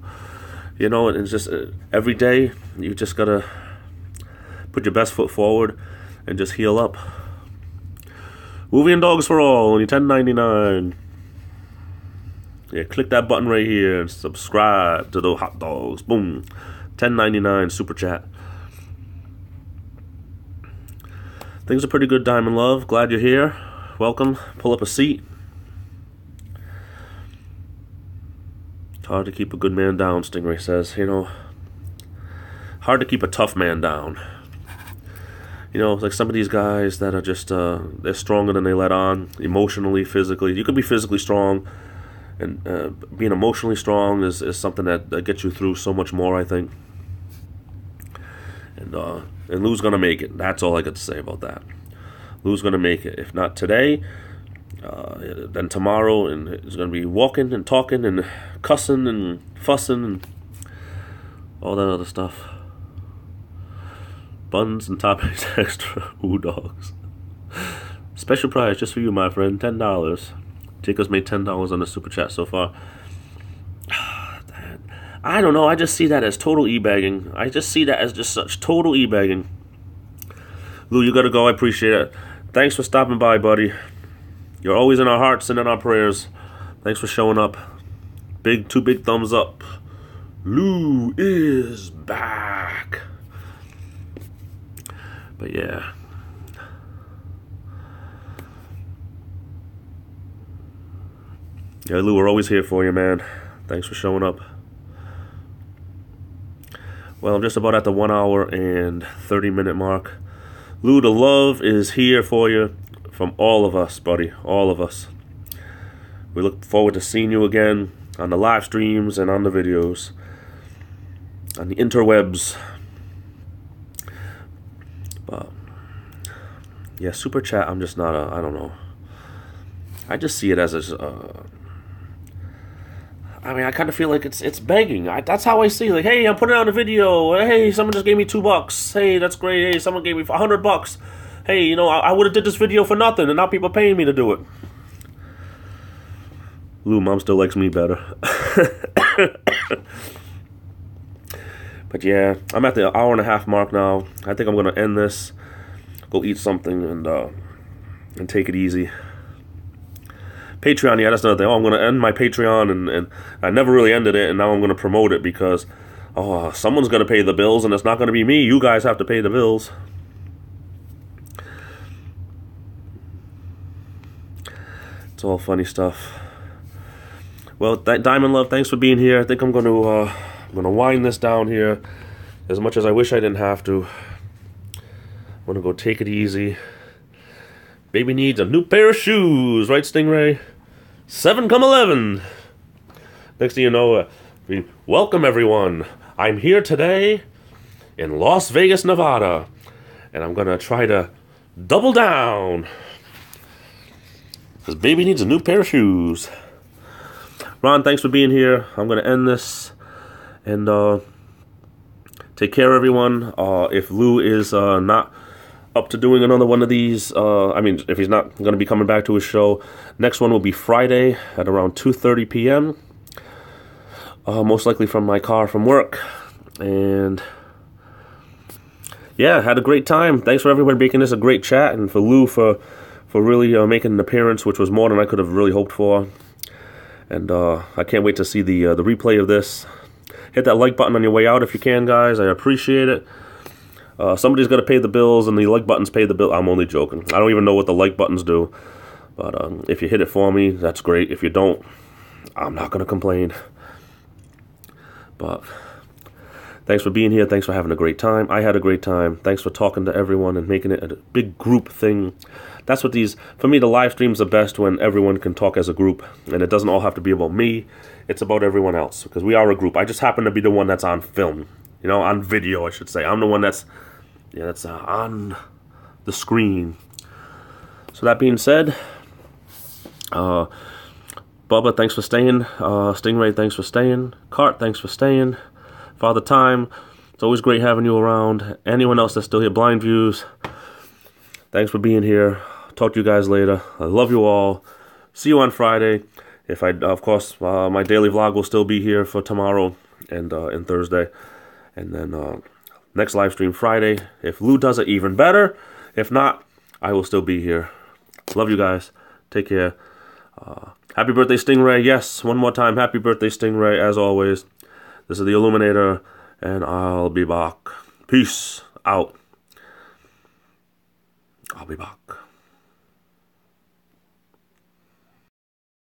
You know, it's just every day you just gotta put your best foot forward and just heal up. Movie and Dogs for All, only $10.99. Yeah, click that button right here and subscribe to the hot dogs. Boom, $10.99 super chat. Things are pretty good, Diamond Love. Glad you're here. Welcome. Pull up a seat. Hard to keep a good man down, Stingray says. You know, hard to keep a tough man down. You know, like some of these guys that are just, they're stronger than they let on, emotionally, physically. You can be physically strong, and being emotionally strong is something that gets you through so much more, I think. And Lou's going to make it. That's all I got to say about that. Lou's going to make it. If not today, then tomorrow, and he's going to be walking and talking and cussing and fussing and all that other stuff. Buns and toppings extra. Ooh, dogs. Special prize just for you, my friend. $10. Jacob's made $10 on the super chat so far. I don't know. I just see that as total e-bagging. I just see that as just such total e-bagging. Lou, you gotta go. I appreciate it. Thanks for stopping by, buddy. You're always in our hearts and in our prayers. Thanks for showing up. Two big thumbs up. Lou is back. But yeah. Yeah, Lou, we're always here for you, man. Thanks for showing up. Well, I'm just about at the 1 hour and 30-minute mark. Lou, the love is here for you from all of us, buddy. All of us. We look forward to seeing you again on the live streams and on the videos, on the interwebs. But yeah, super chat, I'm just not I don't know. I just see it as I mean, I kind of feel like it's begging. That's how I see it. Like, hey, I'm putting out a video. Hey, someone just gave me $2. Hey, that's great. Hey, someone gave me $100. Hey, you know, I would have did this video for nothing, and now people are paying me to do it. Lou, Mom still likes me better. But yeah, I'm at the hour-and-a-half mark now. I think I'm gonna end this, go eat something, and take it easy. Patreon, yeah, that's another thing. Oh, I'm going to end my Patreon, and I never really ended it, and now I'm going to promote it because, oh, someone's going to pay the bills, and it's not going to be me. You guys have to pay the bills. It's all funny stuff. Well, Diamond Love, thanks for being here. I think I'm going to wind this down here, as much as I wish I didn't have to. I'm going to go take it easy. Baby needs a new pair of shoes, right, Stingray? 7 come 11. Next thing you know, we welcome everyone. I'm here today in Las Vegas, Nevada, and I'm gonna try to double down because baby needs a new pair of shoes. Ron, thanks for being here. I'm gonna end this and take care, everyone. If Lou is not up to doing another one of these, I mean, if he's not going to be coming back to his show, next one will be Friday at around 2:30 p.m. Most likely from my car from work. And yeah, had a great time. Thanks for everyone making this a great chat, and for Lou for really making an appearance, which was more than I could have really hoped for. And I can't wait to see the replay of this. Hit that like button on your way out if you can, guys. I appreciate it. Somebody's got to pay the bills, and the like buttons pay the bill. I'm only joking. I don't even know what the like buttons do. But if you hit it for me, that's great. If you don't, I'm not going to complain. But thanks for being here. Thanks for having a great time. I had a great time. Thanks for talking to everyone and making it a big group thing. That's what for me, the live streams are best when everyone can talk as a group. And it doesn't all have to be about me. It's about everyone else. Because we are a group. I just happen to be the one that's on film. You know, on video, I should say. I'm the one that's on the screen. So that being said, Bubba, thanks for staying. Stingray, thanks for staying. Cart, thanks for staying. Father Time, it's always great having you around. Anyone else that's still here, Blind Views, thanks for being here. Talk to you guys later. I love you all. See you on Friday. If of course, my daily vlog will still be here for tomorrow and Thursday. And then next live stream Friday. If Lou does it, even better. If not, I will still be here. Love you guys. Take care. Happy birthday, Stingray. Yes, one more time. Happy birthday, Stingray, as always. This is the Illuminator, and I'll be back. Peace out. I'll be back.